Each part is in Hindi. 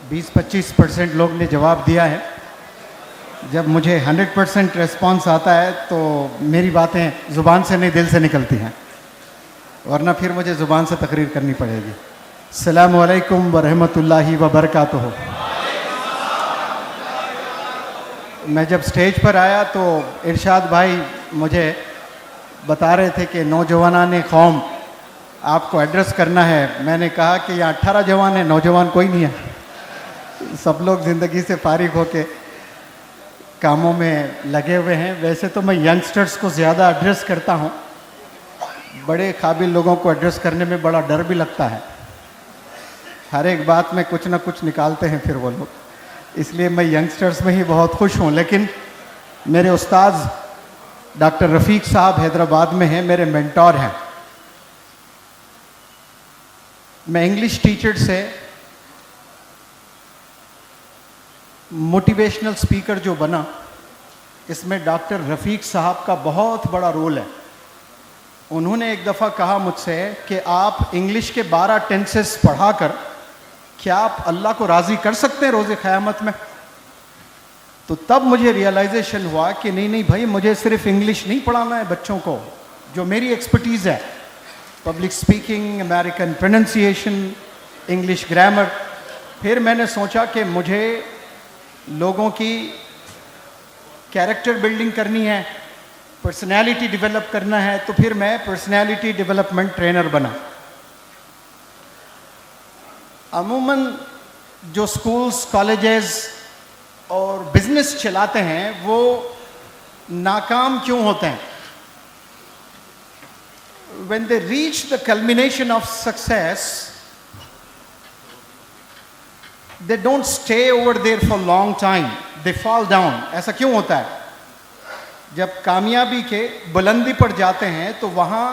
20-25% लोग ने जवाब दिया है। जब मुझे 100% रिस्पॉन्स आता है तो मेरी बातें ज़ुबान से नहीं दिल से निकलती हैं, वरना फिर मुझे ज़ुबान से तकरीर करनी पड़ेगी। अस्सलामु अलैकुम व रहमतुल्लाहि व बरकातुहू। मैं जब स्टेज पर आया तो इरशाद भाई मुझे बता रहे थे कि नौजवानाने कौम आपको एड्रेस करना है। मैंने कहा कि यहाँ 18 जवान हैं, नौजवान कोई नहीं है। सब लोग ज़िंदगी से फारिग होके कामों में लगे हुए हैं। वैसे तो मैं यंगस्टर्स को ज़्यादा एड्रेस करता हूँ, बड़े काबिल लोगों को एड्रेस करने में बड़ा डर भी लगता है। हर एक बात में कुछ ना कुछ निकालते हैं फिर वो लोग, इसलिए मैं यंगस्टर्स में ही बहुत खुश हूँ। लेकिन मेरे उस्ताद डॉक्टर रफ़ीक साहब हैदराबाद में हैं, मेरे मेंटोर हैं। मैं इंग्लिश टीचर से मोटिवेशनल स्पीकर जो बना, इसमें डॉक्टर रफ़ीक साहब का बहुत बड़ा रोल है। उन्होंने एक दफ़ा कहा मुझसे कि आप इंग्लिश के 12 टेंसेस पढ़ाकर क्या आप अल्लाह को राज़ी कर सकते हैं रोज़े क़यामत में? तो तब मुझे रियलाइजेशन हुआ कि नहीं भाई, मुझे सिर्फ इंग्लिश नहीं पढ़ाना है बच्चों को, जो मेरी एक्सपर्टीज़ है, public speaking, American pronunciation, English grammar. फिर मैंने सोचा कि मुझे लोगों की कैरेक्टर बिल्डिंग करनी है, पर्सनैलिटी डेवलप करना है, तो फिर मैं पर्सनैलिटी डेवलपमेंट ट्रेनर बना। अमूमन जो स्कूल्स, कॉलेजेस और बिजनेस चलाते हैं वो नाकाम क्यों होते हैं? When they reach the culmination of success, they don't stay over there for long time, they fall down. ऐसा क्यों होता है? जब कामयाबी के बुलंदी पर जाते हैं तो वहाँ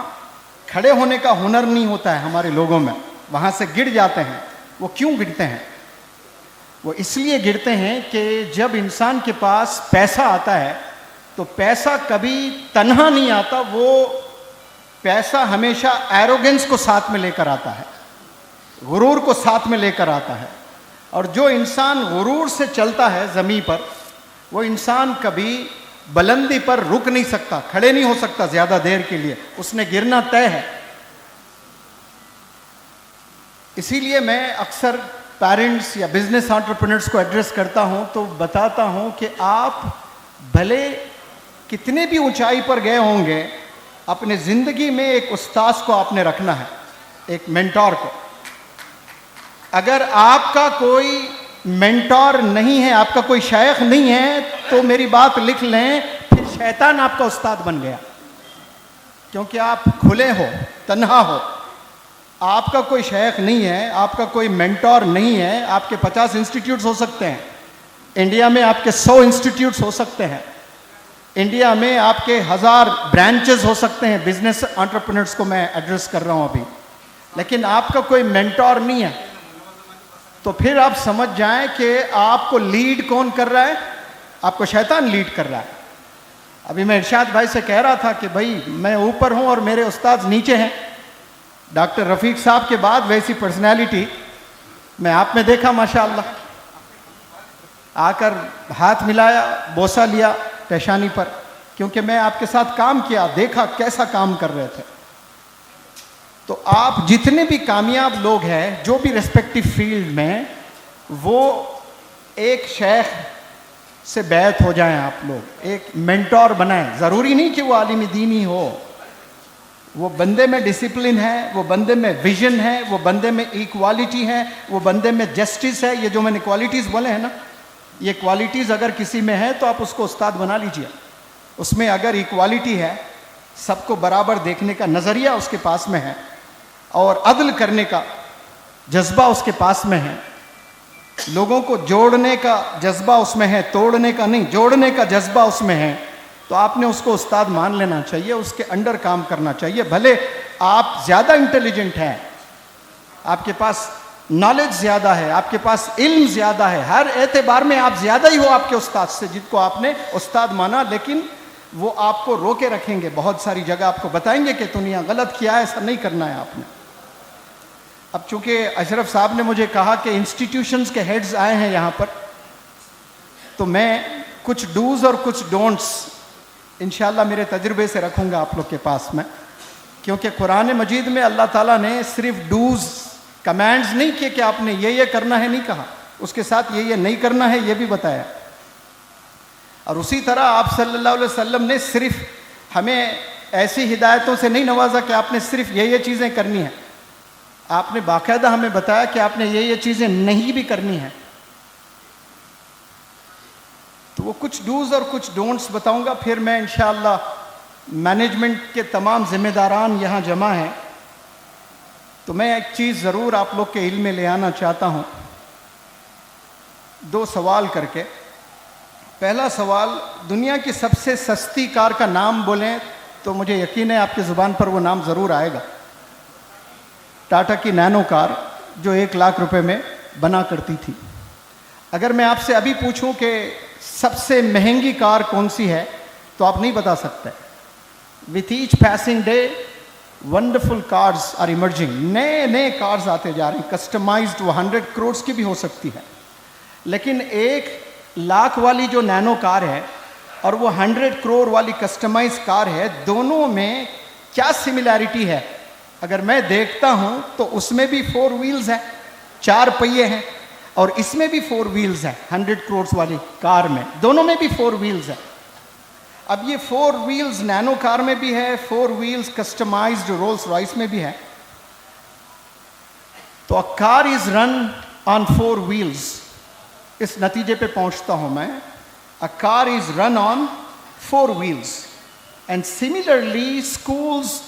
खड़े होने का हुनर नहीं होता है हमारे लोगों में, वहाँ से गिर जाते हैं। वो क्यों गिरते हैं? वो इसलिए गिरते हैं कि जब इंसान के पास पैसा आता है तो पैसा कभी तन्हा नहीं आता, वो पैसा हमेशा एरोगेंस को साथ में लेकर आता है, गुरूर को साथ में लेकर आता है। और जो इंसान गुरूर से चलता है ज़मीन पर, वो इंसान कभी बुलंदी पर रुक नहीं सकता, खड़े नहीं हो सकता ज़्यादा देर के लिए, उसने गिरना तय है। इसीलिए मैं अक्सर पेरेंट्स या बिजनेस एंटरप्रेन्योर्स को एड्रेस करता हूं तो बताता हूं कि आप भले कितने भी ऊंचाई पर गए होंगे, अपने ज़िंदगी में एक उस्ताद को आपने रखना है, एक मेंटोर को। अगर आपका कोई मेंटोर नहीं है, आपका कोई शेख नहीं है, तो मेरी बात लिख लें, फिर शैतान आपका उस्ताद बन गया, क्योंकि आप खुले हो, तन्हा हो, आपका कोई शेख नहीं है, आपका कोई मेंटोर नहीं है। आपके 50 इंस्टीट्यूट्स हो सकते हैं, इंडिया में आपके 100 इंस्टीट्यूट्स हो सकते हैं, इंडिया में आपके 1000 ब्रांचेस हो सकते हैं। बिजनेस एंटरप्रेन्योर्स को मैं एड्रेस कर रहा हूं अभी, लेकिन आपका कोई मेंटोर नहीं है, तो फिर आप समझ जाएं कि आपको लीड कौन कर रहा है? आपको शैतान लीड कर रहा है। अभी मैं इरशाद भाई से कह रहा था कि भाई मैं ऊपर हूं और मेरे उस्ताद नीचे हैं। डॉक्टर रफ़ीक साहब के बाद वैसी पर्सनैलिटी मैं आप में देखा, माशाअल्लाह। आकर हाथ मिलाया, बोसा लिया पेशानी पर, क्योंकि मैं आपके साथ काम किया, देखा कैसा काम कर रहे थे। तो आप जितने भी कामयाब लोग हैं, जो भी रेस्पेक्टिव फील्ड में, वो एक शेख से बैत हो जाएं। आप लोग एक मेंटोर बनाएं। ज़रूरी नहीं कि वो आलिम दीन ही हो, वो बंदे में डिसिप्लिन है, वो बंदे में विजन है, वो बंदे में इक्वालिटी है, वो बंदे में जस्टिस है। ये जो मैंने क्वालिटीज़ बोले हैं ना, ये क्वालिटीज़ अगर किसी में है तो आप उसको उस्ताद बना लीजिए। उसमें अगर इक्वालिटी है, सबको बराबर देखने का नज़रिया उसके पास में है, और अदल करने का जज्बा उसके पास में है, लोगों को जोड़ने का जज्बा उसमें है, तोड़ने का नहीं, जोड़ने का जज्बा उसमें है, तो आपने उसको उस्ताद मान लेना चाहिए, उसके अंडर काम करना चाहिए। भले आप ज़्यादा इंटेलिजेंट हैं, आपके पास नॉलेज ज़्यादा है, आपके पास इल्म ज़्यादा है, हर एतबार में आप ज़्यादा ही हो आपके उस्ताद से, जिनको आपने उस्ताद माना, लेकिन वो आपको रोके रखेंगे। बहुत सारी जगह आपको बताएंगे कि दुनिया गलत किया है, ऐसा नहीं करना है आपने। अब चूंकि अशरफ साहब ने मुझे कहा कि इंस्टीट्यूशंस के हेड्स आए हैं यहाँ पर, तो मैं कुछ डूज और कुछ डोंट्स इंशाल्लाह मेरे तजुर्बे से रखूँगा आप लोग के पास में, क्योंकि कुरान मजीद में अल्लाह ताला ने सिर्फ डूज कमांड्स नहीं किए कि आपने ये करना है नहीं कहा, उसके साथ ये नहीं करना है ये भी बताया। और उसी तरह आप सल्लल्लाहु अलैहि वसल्लम ने सिर्फ हमें ऐसी हिदायतों से नहीं नवाजा कि आपने सिर्फ ये चीज़ें करनी है, आपने बाकायदा हमें बताया कि आपने ये चीज़ें नहीं भी करनी है। तो वो कुछ डूज और कुछ डोंट्स बताऊंगा, फिर मैं इंशाअल्लाह मैनेजमेंट के तमाम जिम्मेदारान यहाँ जमा हैं, तो मैं एक चीज़ ज़रूर आप लोग के इल्म में ले आना चाहता हूँ, 2 सवाल करके। पहला सवाल, दुनिया की सबसे सस्ती कार का नाम बोलें तो मुझे यकीन है आपकी ज़ुबान पर वो नाम ज़रूर आएगा। टाटा की नैनो कार जो 1 लाख रुपए में बना करती थी। अगर मैं आपसे अभी पूछूं कि सबसे महंगी कार कौन सी है तो आप नहीं बता सकते। With each passing day wonderful cars are emerging, नए नए कार्स आते जा रहे हैं, कस्टमाइज्ड, वो 100 करोड़ की भी हो सकती है। लेकिन 1 लाख वाली जो नैनो कार है और वो 100 करोड़ वाली कस्टमाइज कार है, दोनों में क्या सिमिलैरिटी है? अगर मैं देखता हूं तो उसमें भी 4 व्हील्स है, 4 पहिए हैं, और इसमें भी 4 व्हील्स है। 100 करोड़ वाली कार में दोनों में भी 4 व्हील्स है। अब ये 4 व्हील्स नैनो कार में भी है, 4 व्हील्स कस्टमाइज्ड रोल्स रॉयस में भी है। तो a car is run on 4 wheels. इस नतीजे पे पहुंचता हूं मैं, a car is run on 4 wheels and similarly schools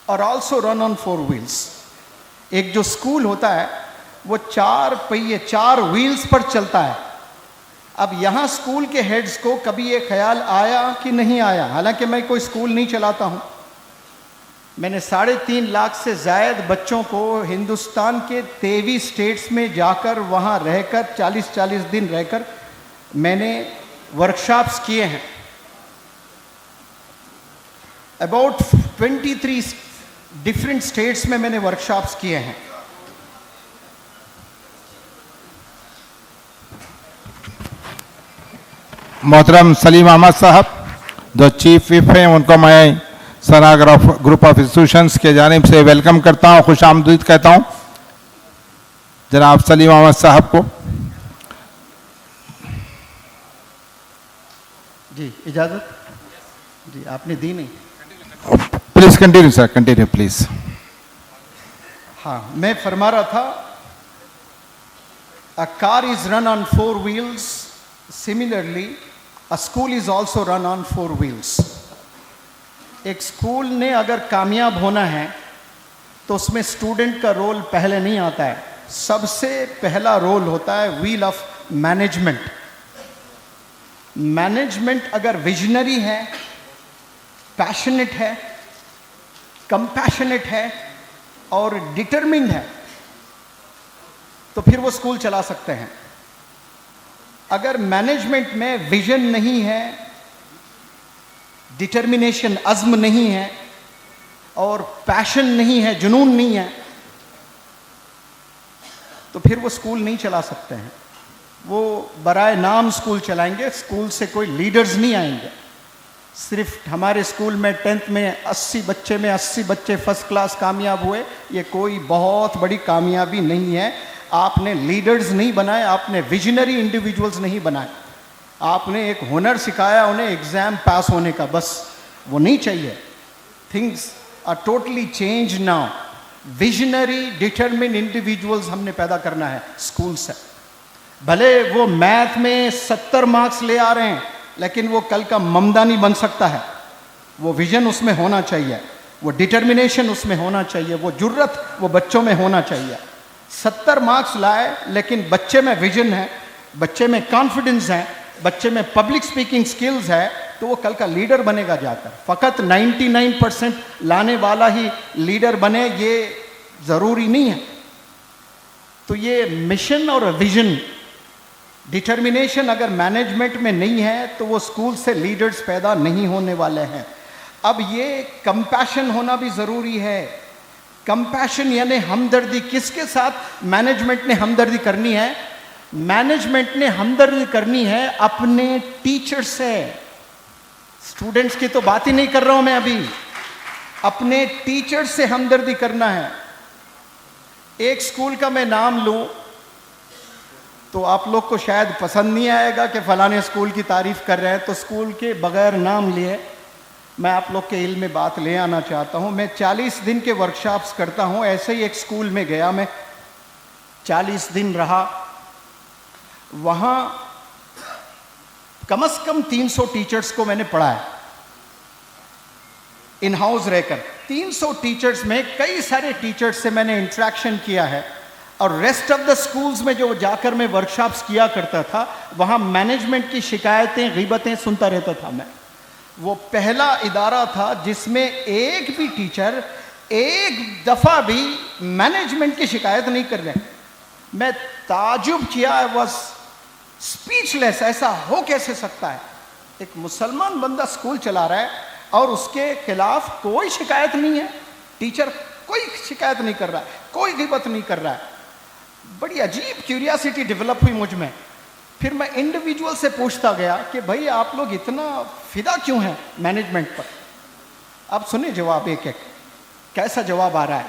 are also run on 4 wheels. एक जो स्कूल होता है वो 4 पहिए 4 व्हील्स पर चलता है। अब यहाँ स्कूल के हेड्स को कभी ये ख्याल आया कि नहीं आया, हालांकि मैं कोई स्कूल नहीं चलाता हूँ, मैंने 3.5 लाख से ज़ायद बच्चों को हिंदुस्तान के 23 स्टेट्स में जाकर वहाँ रहकर 40-40 दिन रहकर मैंने वर्कशॉप्स किए हैं। अबाउट 23 डिफरेंट स्टेट्स में मैंने वर्कशॉप्स किए हैं। मोहतरम सलीम अहमद साहब जो चीफ विप हैं, उनको मैं सना ग्रुप ऑफ इंस्टीट्यूशंस के जानिब से वेलकम करता हूँ, खुश आमदीद कहता हूँ जनाब सलीम अहमद साहब को। जी इजाज़त, जी आपने दी नहीं। Please continue sir, continue please. हाँ, मैं फरमा रहा था, अ car is run on 4 wheels, similarly a school is also run on 4 wheels. एक स्कूल ने अगर कामयाब होना है तो उसमें स्टूडेंट का रोल पहले नहीं आता है, सबसे पहला रोल होता है व्हील ऑफ मैनेजमेंट। मैनेजमेंट अगर विजनरी है, पैशनेट है, कंपैशनेट है और डिटरमिन्ड है तो फिर वो स्कूल चला सकते हैं। अगर मैनेजमेंट में विजन नहीं है, डिटर्मिनेशन, अज़्म नहीं है और पैशन नहीं है, जुनून नहीं है, तो फिर वो स्कूल नहीं चला सकते हैं। वो बराए नाम स्कूल चलाएंगे, स्कूल से कोई लीडर्स नहीं आएंगे। सिर्फ हमारे स्कूल में 10th में 80 बच्चे में 80 बच्चे फर्स्ट क्लास कामयाब हुए, ये कोई बहुत बड़ी कामयाबी नहीं है। आपने लीडर्स नहीं बनाए, आपने विजनरी इंडिविजुअल्स नहीं बनाए, आपने एक हुनर सिखाया उन्हें एग्ज़ाम पास होने का, बस वो नहीं चाहिए। Things are totally change now. Visionary determined individuals हमने पैदा करना है स्कूल से। भले वो मैथ में 70 मार्क्स ले आ रहे हैं लेकिन वो कल का ममदानी बन सकता है। वो विजन उसमें होना चाहिए, वो डिटर्मिनेशन उसमें होना चाहिए, वो जुर्रत वो बच्चों में होना चाहिए। 70 मार्क्स लाए लेकिन बच्चे में विजन है, बच्चे में कॉन्फिडेंस है, बच्चे में पब्लिक स्पीकिंग स्किल्स है, तो वो कल का लीडर बनेगा जाकर। फ़कत 99% लाने वाला ही लीडर बने ये ज़रूरी नहीं है। तो ये मिशन और विजन, डिटर्मिनेशन अगर मैनेजमेंट में नहीं है तो वो स्कूल से लीडर्स पैदा नहीं होने वाले हैं। अब ये कंपैशन होना भी ज़रूरी है। कंपैशन यानी हमदर्दी। किसके साथ मैनेजमेंट ने हमदर्दी करनी है? मैनेजमेंट ने हमदर्दी करनी है अपने टीचर से। स्टूडेंट्स की तो बात ही नहीं कर रहा हूं मैं अभी, अपने टीचर से हमदर्दी करना है। एक स्कूल का मैं नाम लूं तो आप लोग को शायद पसंद नहीं आएगा कि फलाने स्कूल की तारीफ कर रहे हैं, तो स्कूल के बगैर नाम लिए मैं आप लोग के इल्म में बात ले आना चाहता हूं। मैं 40 दिन के वर्कशॉप्स करता हूं। ऐसे ही एक स्कूल में गया, मैं 40 दिन रहा वहां। कम से कम 300 टीचर्स को मैंने पढ़ाया इन हाउस रहकर। 300 टीचर्स में कई सारे टीचर्स से मैंने इंटरेक्शन किया है। और रेस्ट ऑफ द स्कूल्स में जो जाकर मैं वर्कशॉप्स किया करता था, वहां मैनेजमेंट की शिकायतें, गीबतें सुनता रहता था मैं। वो पहला इदारा था जिसमें एक भी टीचर एक दफा भी मैनेजमेंट की शिकायत नहीं कर रहे। मैं ताजुब किया, आई वाज स्पीचलेस। ऐसा हो कैसे सकता है? एक मुसलमान बंदा स्कूल चला रहा है और उसके खिलाफ कोई शिकायत नहीं है, टीचर कोई शिकायत नहीं कर रहा है, कोई गिबत नहीं कर रहा है। बड़ी अजीब क्यूरियोसिटी डेवलप हुई मुझ में। फिर मैं इंडिविजुअल से पूछता गया कि भाई आप लोग इतना फिदा क्यों हैं मैनेजमेंट पर? आप सुने जवाब एक एक, कैसा जवाब आ रहा है।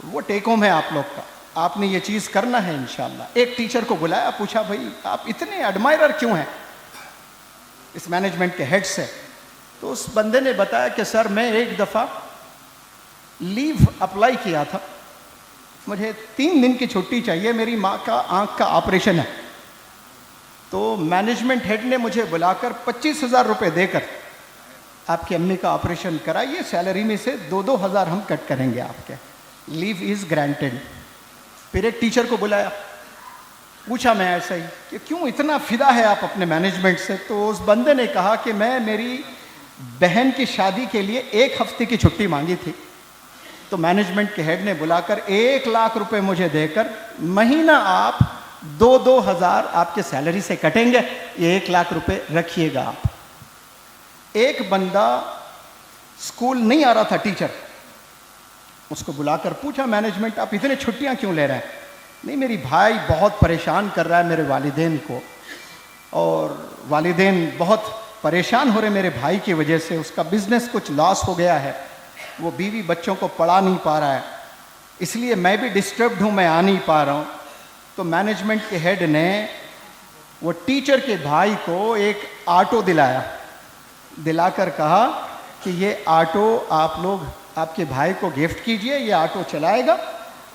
वो टेक होम है आप लोग का, आपने ये चीज़ करना है इंशाल्लाह। एक टीचर को बुलाया, पूछा भाई आप इतने एडमायरर क्यों हैं इस मैनेजमेंट के हेड से? तो उस बंदे ने बताया कि सर मैं एक दफ़ा लीव अप्लाई किया था, मुझे 3 दिन की छुट्टी चाहिए, मेरी माँ का आँख का ऑपरेशन है। तो मैनेजमेंट हेड ने मुझे बुलाकर 25,000 रुपये देकर आपकी अम्मी का ऑपरेशन कराइए, सैलरी में से 2-2 हज़ार हम कट करेंगे आपके, लीव इज़ ग्रांटेड। फिर एक टीचर को बुलाया, पूछा मैं ऐसा ही कि क्यों इतना फिदा है आप अपने मैनेजमेंट से? तो उस बंदे ने कहा कि मैं मेरी बहन की शादी के लिए 1 हफ्ते की छुट्टी मांगी थी, तो मैनेजमेंट के हेड ने बुलाकर 1 लाख रुपए मुझे देकर महीना आप 2-2 हज़ार आपके सैलरी से कटेंगे, ये 1 लाख रुपए रखिएगा आप। एक बंदा स्कूल नहीं आ रहा था, टीचर, उसको बुलाकर पूछा मैनेजमेंट आप इतने छुट्टियां क्यों ले रहे हैं? नहीं मेरी भाई बहुत परेशान कर रहा है मेरे वालिदैन को, और वालिदैन बहुत परेशान हो रहे मेरे भाई की वजह से, उसका बिजनेस कुछ लॉस हो गया है, वो बीवी बच्चों को पढ़ा नहीं पा रहा है, इसलिए मैं भी डिस्टर्ब्ड हूँ, मैं आ नहीं पा रहा हूँ। तो मैनेजमेंट के हेड ने वो टीचर के भाई को एक ऑटो दिलाकर कहा कि ये ऑटो आप लोग आपके भाई को गिफ्ट कीजिए, ये ऑटो चलाएगा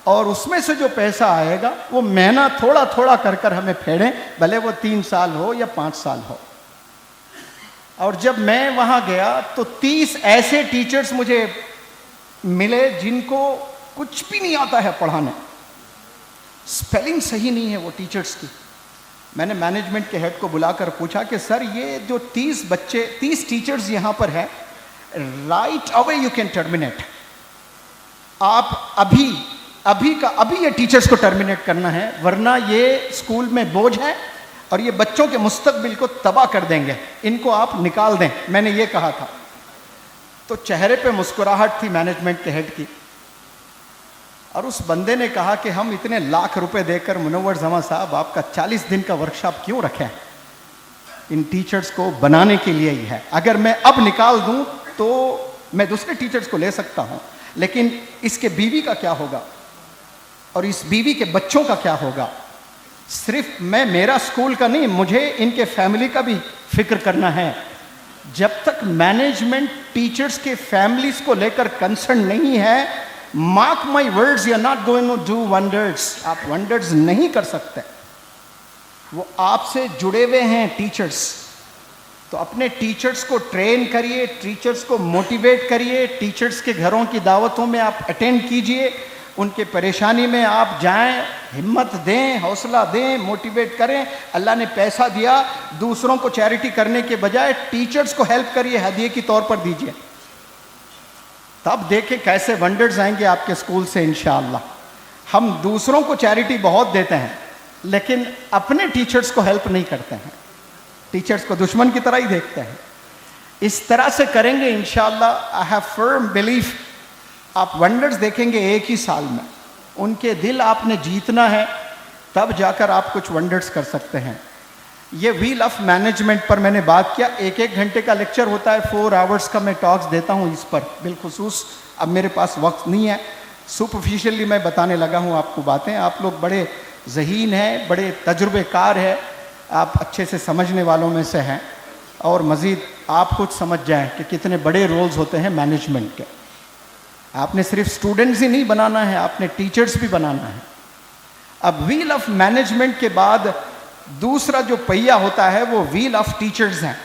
और उसमें से जो पैसा आएगा वो महीना थोड़ा थोड़ा कर हमें फेडें, भले वो 3 साल हो या 5 साल हो। और जब मैं वहाँ गया तो 30 ऐसे टीचर्स मुझे मिले जिनको कुछ भी नहीं आता है पढ़ाने, स्पेलिंग सही नहीं है वो टीचर्स की। मैंने मैनेजमेंट के हेड को बुलाकर पूछा कि सर ये जो 30 टीचर्स यहाँ पर है, right away you can terminate, आप अभी ये टीचर्स को टर्मिनेट करना है, वरना ये स्कूल में बोझ है और ये बच्चों के मुस्तकबिल को तबाह कर देंगे, इनको आप निकाल दें, मैंने ये कहा था। तो चेहरे पे मुस्कुराहट थी मैनेजमेंट के हेड की, और उस बंदे ने कहा कि हम इतने लाख रुपए देकर मुनव्वर जमा साहब आपका 40 दिन का वर्कशॉप क्यों रखें? इन टीचर्स को बनाने के लिए ही है। अगर मैं अब निकाल दूं तो मैं दूसरे टीचर्स को ले सकता हूं, लेकिन इसके बीवी का क्या होगा और इस बीवी के बच्चों का क्या होगा? सिर्फ मैं मेरा स्कूल का नहीं, मुझे इनके फैमिली का भी फिक्र करना है। जब तक मैनेजमेंट टीचर्स के फैमिलीज को लेकर कंसर्न नहीं है, mark my words, you are not going to do wonders. आप वंडर्स नहीं कर सकते, वो आपसे जुड़े हुए हैं टीचर्स। तो अपने टीचर्स को ट्रेन करिए, टीचर्स को मोटिवेट करिए, टीचर्स के घरों की दावतों में आप अटेंड कीजिए, उनके परेशानी में आप जाएं, हिम्मत दें, हौसला दें, मोटिवेट करें। अल्लाह ने पैसा दिया, दूसरों को चैरिटी करने के बजाय टीचर्स को हेल्प करिए, हदिये के तौर पर दीजिए, तब देखें कैसे वंडर्स आएंगे आपके स्कूल से इंशाअल्लाह। हम दूसरों को चैरिटी बहुत देते हैं, लेकिन अपने टीचर्स को हेल्प नहीं करते हैं, टीचर्स को दुश्मन की तरह ही देखते हैं। इस तरह से करेंगे इंशाअल्लाह। आई हैव फर्म बिलीफ आप वंडर्स देखेंगे एक ही साल में। उनके दिल आपने जीतना है, तब जाकर आप कुछ वंडर्स कर सकते हैं। ये व्हील ऑफ मैनेजमेंट पर मैंने बात किया। 1-1 घंटे का लेक्चर होता है, 4 आवर्स का मैं टॉक्स देता हूँ इस पर बिलखुसूस। अब मेरे पास वक्त नहीं है, सुपरफिशियली मैं बताने लगा हूँ आपको बातें। आप लोग बड़े ज़हीन हैं, बड़े तजुर्बेकार हैं, आप अच्छे से समझने वालों में से हैं, और मज़ीद आप खुद समझ जाएं कि कितने बड़े रोल्स होते हैं मैनेजमेंट के। आपने सिर्फ स्टूडेंट्स ही नहीं बनाना है, आपने टीचर्स भी बनाना है। अब व्हील ऑफ मैनेजमेंट के बाद दूसरा जो पहिया होता है वो व्हील ऑफ टीचर्स हैं।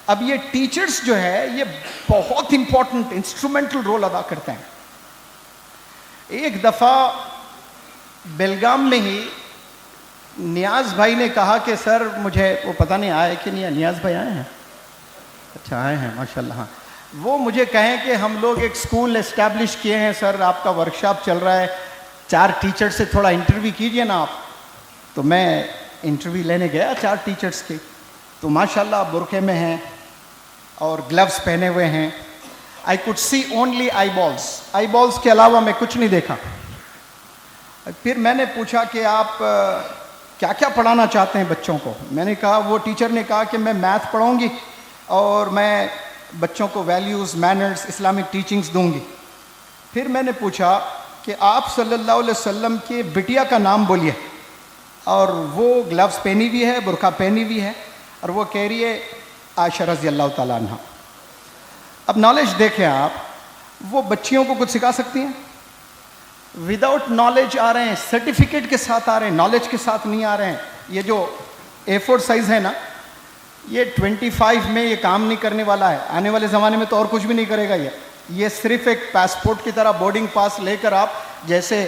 अब ये टीचर्स जो है ये बहुत इंपॉर्टेंट इंस्ट्रूमेंटल रोल अदा करते हैं। एक दफ़ा बेलगाम में ही नियाज भाई ने कहा कि सर मुझे, वो पता नहीं आए कि नहीं, नियाज भाई आए हैं? अच्छा आए हैं, माशाल्लाह। हाँ, वो मुझे कहें कि हम लोग एक स्कूल एस्टैब्लिश किए हैं सर, आपका वर्कशॉप चल रहा है, 4 टीचर से थोड़ा इंटरव्यू कीजिए ना आप। तो मैं इंटरव्यू लेने गया 4 टीचर्स की, तो माशाल्लाह बुरखे में हैं और ग्लव्स पहने हुए हैं। I could see only I balls के अलावा मैं कुछ नहीं देखा। फिर मैंने पूछा कि आप क्या क्या पढ़ाना चाहते हैं बच्चों को। मैंने कहा, वो टीचर ने कहा कि मैं मैथ पढ़ाऊँगी और मैं बच्चों को वैल्यूज़, मैनर्स, इस्लामिक टीचिंग्स दूंगी। फिर मैंने पूछा कि आप सल्लल्लाहु अलैहि वसल्लम के बिटिया का नाम बोलिए, और वो ग्लव्स पहनी हुई है, बुरका पहनी हुई है, और वो कह रही है आयशा रज़ी अल्लाह ताला अन्हा। अब नॉलेज देखें आप, वो बच्चियों को कुछ सिखा सकती हैं? विदाउट नॉलेज आ रहे हैं, सर्टिफिकेट के साथ आ रहे हैं, नॉलेज के साथ नहीं आ रहे हैं। ये जो A4 साइज़ है ना, ये 25 में ये काम नहीं करने वाला है। आने वाले ज़माने में तो और कुछ भी नहीं करेगा ये सिर्फ एक पासपोर्ट की तरह बोर्डिंग पास लेकर आप जैसे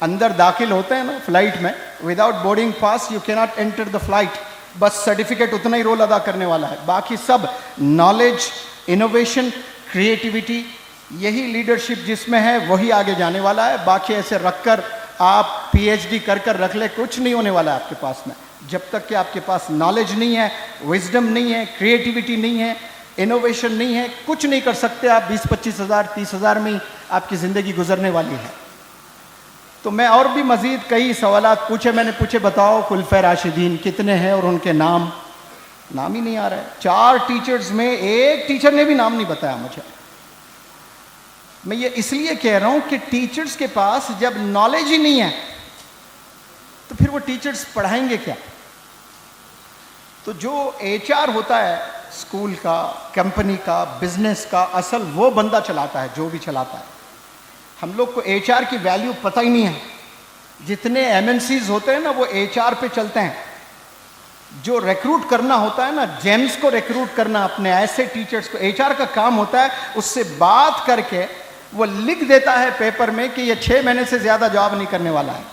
अंदर दाखिल होते हैं ना फ्लाइट में, without boarding pass you can not enter the flight. बस सर्टिफिकेट उतना ही रोल अदा करने वाला है, बाकी सब नॉलेज, इनोवेशन, क्रिएटिविटी, यही लीडरशिप जिसमें है वही आगे जाने वाला है। बाकी ऐसे रखकर आप PhD कर कर रख ले, कुछ नहीं होने वाला है आपके पास में। जब तक कि आपके पास नॉलेज नहीं है, विजडम नहीं है, क्रिएटिविटी नहीं है, इनोवेशन नहीं है, कुछ नहीं कर सकते आप। 20-25 हज़ार 30 हज़ार में ही आपकी ज़िंदगी गुजरने वाली है। तो मैं और भी मज़ीद कई सवालात पूछे, मैंने पूछे बताओ खुलफाए राशिदीन कितने हैं, और उनके नाम ही नहीं आ रहा है। 4 टीचर्स में एक टीचर ने भी नाम नहीं बताया मुझे। मैं ये इसलिए कह रहा हूं कि टीचर्स के पास जब नॉलेज ही नहीं है तो फिर वो टीचर्स पढ़ाएंगे क्या? तो जो HR होता है स्कूल का, कंपनी का, बिजनेस का, असल वो बंदा चलाता है, जो भी चलाता है। हम लोग को HR की वैल्यू पता ही नहीं है। जितने MNCs होते हैं ना वो HR पे चलते हैं। जो रिक्रूट करना होता है ना, जेम्स को रिक्रूट करना, अपने ऐसे टीचर्स को, HR का काम होता है उससे बात करके वो लिख देता है पेपर में कि ये 6 महीने से ज़्यादा जॉब नहीं करने वाला है,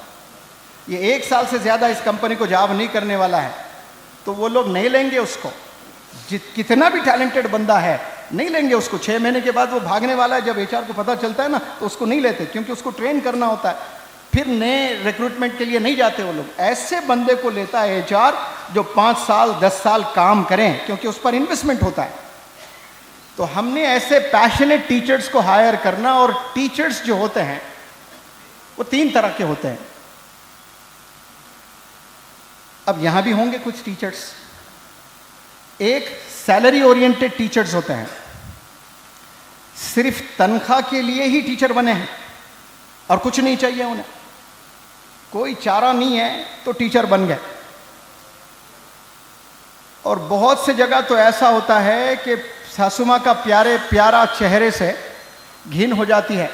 ये 1 साल से ज़्यादा इस कंपनी को जॉब नहीं करने वाला है। तो वो लोग नहीं लेंगे उसको, कितना भी टैलेंटेड बंदा है नहीं लेंगे उसको। 6 महीने के बाद वो भागने वाला है। जब HR को पता चलता है ना तो उसको नहीं लेते, क्योंकि उसको ट्रेन करना होता है, फिर नए रिक्रूटमेंट के लिए नहीं जाते वो लोग। ऐसे बंदे को लेता है HR जो 5 साल 10 साल काम करें, क्योंकि उस पर इन्वेस्टमेंट होता है। तो हमने ऐसे पैशनेट टीचर्स को हायर करना, और टीचर्स जो होते हैं वो 3 तरह के होते हैं। अब यहां भी होंगे कुछ टीचर्स। एक सैलरी ओरिएंटेड टीचर्स होते हैं, सिर्फ तनख्वाह के लिए ही टीचर बने हैं और कुछ नहीं चाहिए उन्हें, कोई चारा नहीं है तो टीचर बन गए। और बहुत से जगह तो ऐसा होता है कि सासुमा का प्यारा चेहरे से घिन हो जाती है,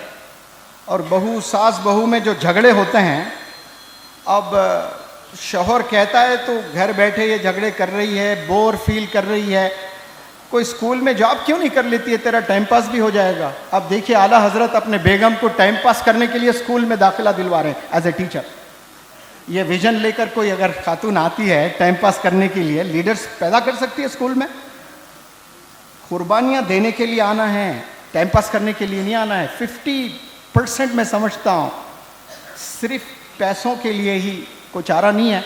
और सास बहू में जो झगड़े होते हैं, अब शौहर कहता है तो घर बैठे ये झगड़े कर रही है, बोर फील कर रही है, कोई स्कूल में जॉब क्यों नहीं कर लेती है, तेरा टाइम पास भी हो जाएगा। अब देखिए आला हजरत अपने बेगम को टाइम पास करने के लिए स्कूल में दाखिला दिलवा रहे हैं एज ए टीचर। ये विजन लेकर कोई अगर खातून आती है टाइम पास करने के लिए, लीडर्स पैदा कर सकती है स्कूल में। कुर्बानियाँ देने के लिए आना है, टाइम पास करने के लिए नहीं आना है। 50% मैं समझता हूँ सिर्फ पैसों के लिए ही कोई चारा नहीं है।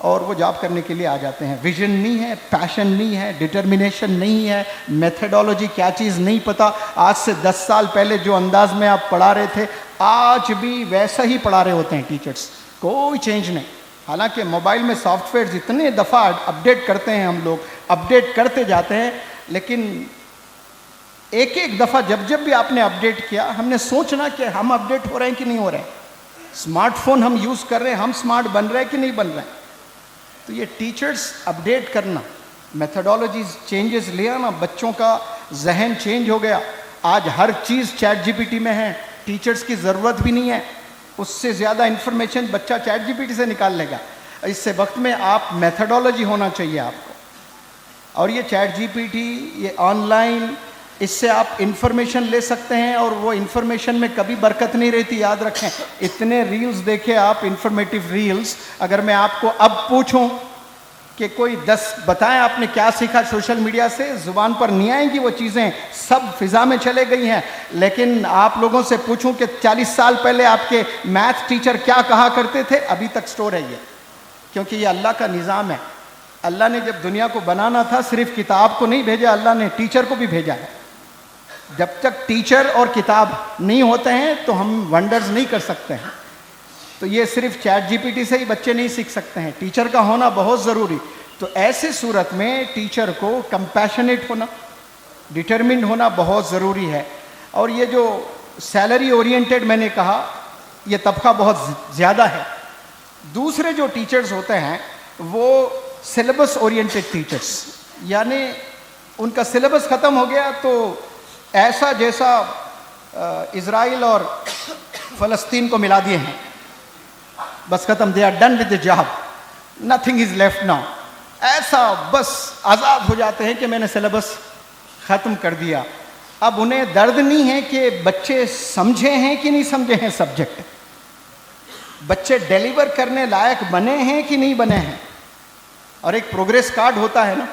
और वो जॉब करने के लिए आ जाते हैं। विजन नहीं है, पैशन नहीं है, डिटर्मिनेशन नहीं है, मेथडोलॉजी क्या चीज़ नहीं पता। आज से 10 साल पहले जो अंदाज में आप पढ़ा रहे थे आज भी वैसा ही पढ़ा रहे होते हैं टीचर्स, कोई चेंज नहीं। हालांकि मोबाइल में सॉफ्टवेयर इतने दफ़ा अपडेट करते हैं, हम लोग अपडेट करते जाते हैं, लेकिन एक एक दफ़ा जब जब भी आपने अपडेट किया हमने सोचना कि हम अपडेट हो रहे हैं कि नहीं हो रहे हैं। स्मार्टफोन हम यूज़ कर रहे हैं, हम स्मार्ट बन रहे हैं कि नहीं बन रहे हैं। तो ये टीचर्स अपडेट करना, मेथडोलॉजीज चेंजेस ले आना, बच्चों का जहन चेंज हो गया। आज हर चीज़ चैट जीपीटी में है, टीचर्स की ज़रूरत भी नहीं है, उससे ज़्यादा इन्फॉर्मेशन बच्चा चैट जीपीटी से निकाल लेगा। इससे वक्त में आप मेथडोलॉजी होना चाहिए आपको। और ये चैट जीपीटी, ये ऑनलाइन, इससे आप इन्फॉर्मेशन ले सकते हैं और वो इन्फॉर्मेशन में कभी बरकत नहीं रहती, याद रखें। इतने रील्स देखे आप, इन्फॉर्मेटिव रील्स। अगर मैं आपको अब पूछूं कि कोई 10 बताएं आपने क्या सीखा सोशल मीडिया से, ज़ुबान पर नहीं आएंगी वो चीज़ें, सब फिज़ा में चले गई हैं। लेकिन आप लोगों से पूछूं कि 40 साल पहले आपके मैथ टीचर क्या कहा करते थे, अभी तक स्टोर है ये, क्योंकि ये अल्लाह का निज़ाम है। अल्लाह ने जब दुनिया को बनाना था सिर्फ किताब को नहीं भेजा, अल्लाह ने टीचर को भी भेजा है। जब तक टीचर और किताब नहीं होते हैं तो हम वंडर्स नहीं कर सकते हैं। तो ये सिर्फ चैट जीपीटी से ही बच्चे नहीं सीख सकते हैं, टीचर का होना बहुत ज़रूरी। तो ऐसे सूरत में टीचर को कंपैशनेट होना, डिटरमिन्ड होना बहुत ज़रूरी है। और ये जो सैलरी ओरिएंटेड मैंने कहा, ये तबका बहुत ज़्यादा है। दूसरे जो टीचर्स होते हैं वो सिलेबस ओरिएंटेड टीचर्स, यानी उनका सिलेबस ख़त्म हो गया तो ऐसा जैसा इज़राइल और फ़लस्तीन को मिला दिए हैं, बस ख़त्म, they are done with the job, nothing is left now. ऐसा बस आज़ाद हो जाते हैं कि मैंने सिलेबस ख़त्म कर दिया। अब उन्हें दर्द नहीं है कि बच्चे समझे हैं कि नहीं समझे हैं सब्जेक्ट, बच्चे डिलीवर करने लायक बने हैं कि नहीं बने हैं। और एक प्रोग्रेस कार्ड होता है ना,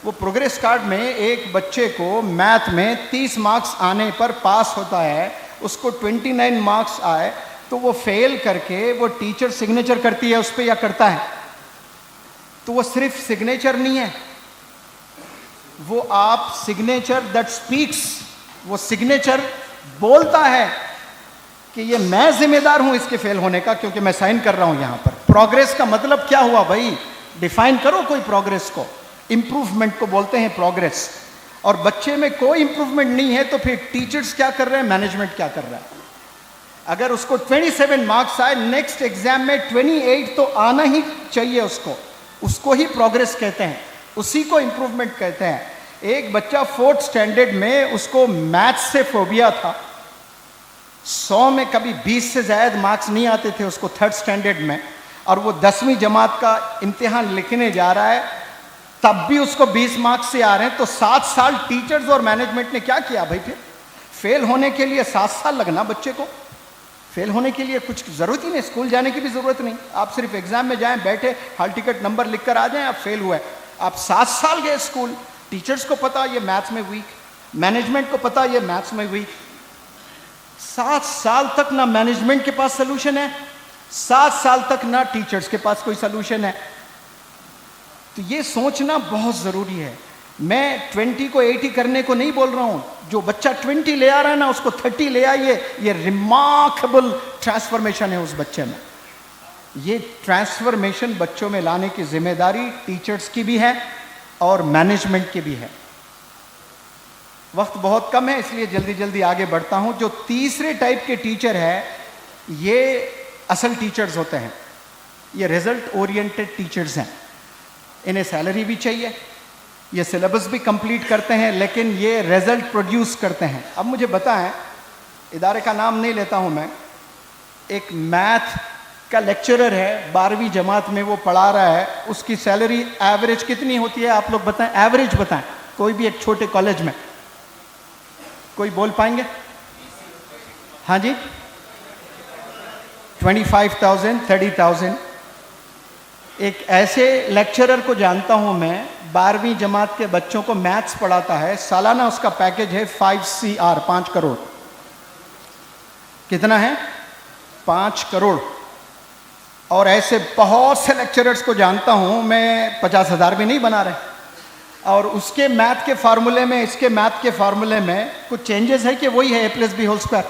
वो प्रोग्रेस कार्ड में एक बच्चे को मैथ में 30 मार्क्स आने पर पास होता है, उसको 29 मार्क्स आए तो वो फेल करके वो टीचर सिग्नेचर करती है उस पर या करता है। तो वो सिर्फ सिग्नेचर नहीं है, वो आप सिग्नेचर दैट स्पीक्स, वो सिग्नेचर बोलता है कि ये मैं जिम्मेदार हूं इसके फेल होने का, क्योंकि मैं साइन कर रहा हूं यहां पर। प्रोग्रेस का मतलब क्या हुआ भाई, डिफाइन करो कोई प्रोग्रेस को। इंप्रूवमेंट को बोलते हैं प्रोग्रेस। और बच्चे में कोई इंप्रूवमेंट नहीं है तो फिर टीचर्स क्या कर रहे हैं, मैनेजमेंट क्या कर रहा है। अगर उसको 27 मार्क्स आए, नेक्स्ट एग्जाम में 28 तो आना ही चाहिए उसको, उसको ही प्रोग्रेस कहते हैं, उसी को इंप्रूवमेंट कहते हैं। एक बच्चा 4th स्टैंडर्ड में, उसको मैथ्स से फोबिया था, 100 में कभी 20 से ज़्यादा मार्क्स नहीं आते थे उसको 3rd स्टैंडर्ड में, और वो 10वीं जमात का इम्तिहान लिखने जा रहा है तब भी उसको 20 मार्क्स से आ रहे हैं। तो 7 साल टीचर्स और मैनेजमेंट ने क्या किया भाई, फिर फेल होने के लिए 7 साल लगना बच्चे को, फेल होने के लिए कुछ ज़रूरत ही नहीं, स्कूल जाने की भी ज़रूरत नहीं, आप सिर्फ एग्जाम में जाएं, बैठे, हॉल टिकट नंबर लिख कर आ जाएं, आप फेल हुए। आप 7 साल गए स्कूल, टीचर्स को पता ये मैथ्स में वीक, मैनेजमेंट को पता ये मैथ्स में वीक। 7 साल तक ना मैनेजमेंट के पास सोल्यूशन है, 7 साल तक ना टीचर्स के पास कोई सोल्यूशन है। तो ये सोचना बहुत ज़रूरी है। मैं 20 को 80 करने को नहीं बोल रहा हूँ, जो बच्चा 20 ले आ रहा है ना उसको 30 ले आइए, ये रिमार्केबल ट्रांसफॉर्मेशन है उस बच्चे में। ये ट्रांसफॉर्मेशन बच्चों में लाने की जिम्मेदारी टीचर्स की भी है और मैनेजमेंट की भी है। वक्त बहुत कम है इसलिए जल्दी जल्दी आगे बढ़ता हूँ। जो तीसरे टाइप के टीचर है ये असल टीचर्स होते हैं, ये रिजल्ट ओरिएंटेड टीचर्स हैं। इन्हें सैलरी भी चाहिए, ये सिलेबस भी कंप्लीट करते हैं, लेकिन ये रिजल्ट प्रोड्यूस करते हैं। अब मुझे बताएं, इदारे का नाम नहीं लेता हूं मैं, एक मैथ का लेक्चरर है 12वीं जमात में, वो पढ़ा रहा है, उसकी सैलरी एवरेज कितनी होती है आप लोग बताएं, एवरेज बताएं, कोई भी एक छोटे कॉलेज में कोई बोल पाएंगे? हाँ जी, 25,000, 30,000। एक ऐसे लेक्चरर को जानता हूं मैं, 12वीं जमात के बच्चों को मैथ्स पढ़ाता है, सालाना उसका पैकेज है 5 CR, 5 करोड़। कितना है? 5 करोड़। और ऐसे बहुत से लेक्चरर्स को जानता हूँ, मैं 50,000 भी नहीं बना रहे, और उसके मैथ के फार्मूले में इसके मैथ के फार्मूले में कुछ चेंजेस है कि वही है a+b²,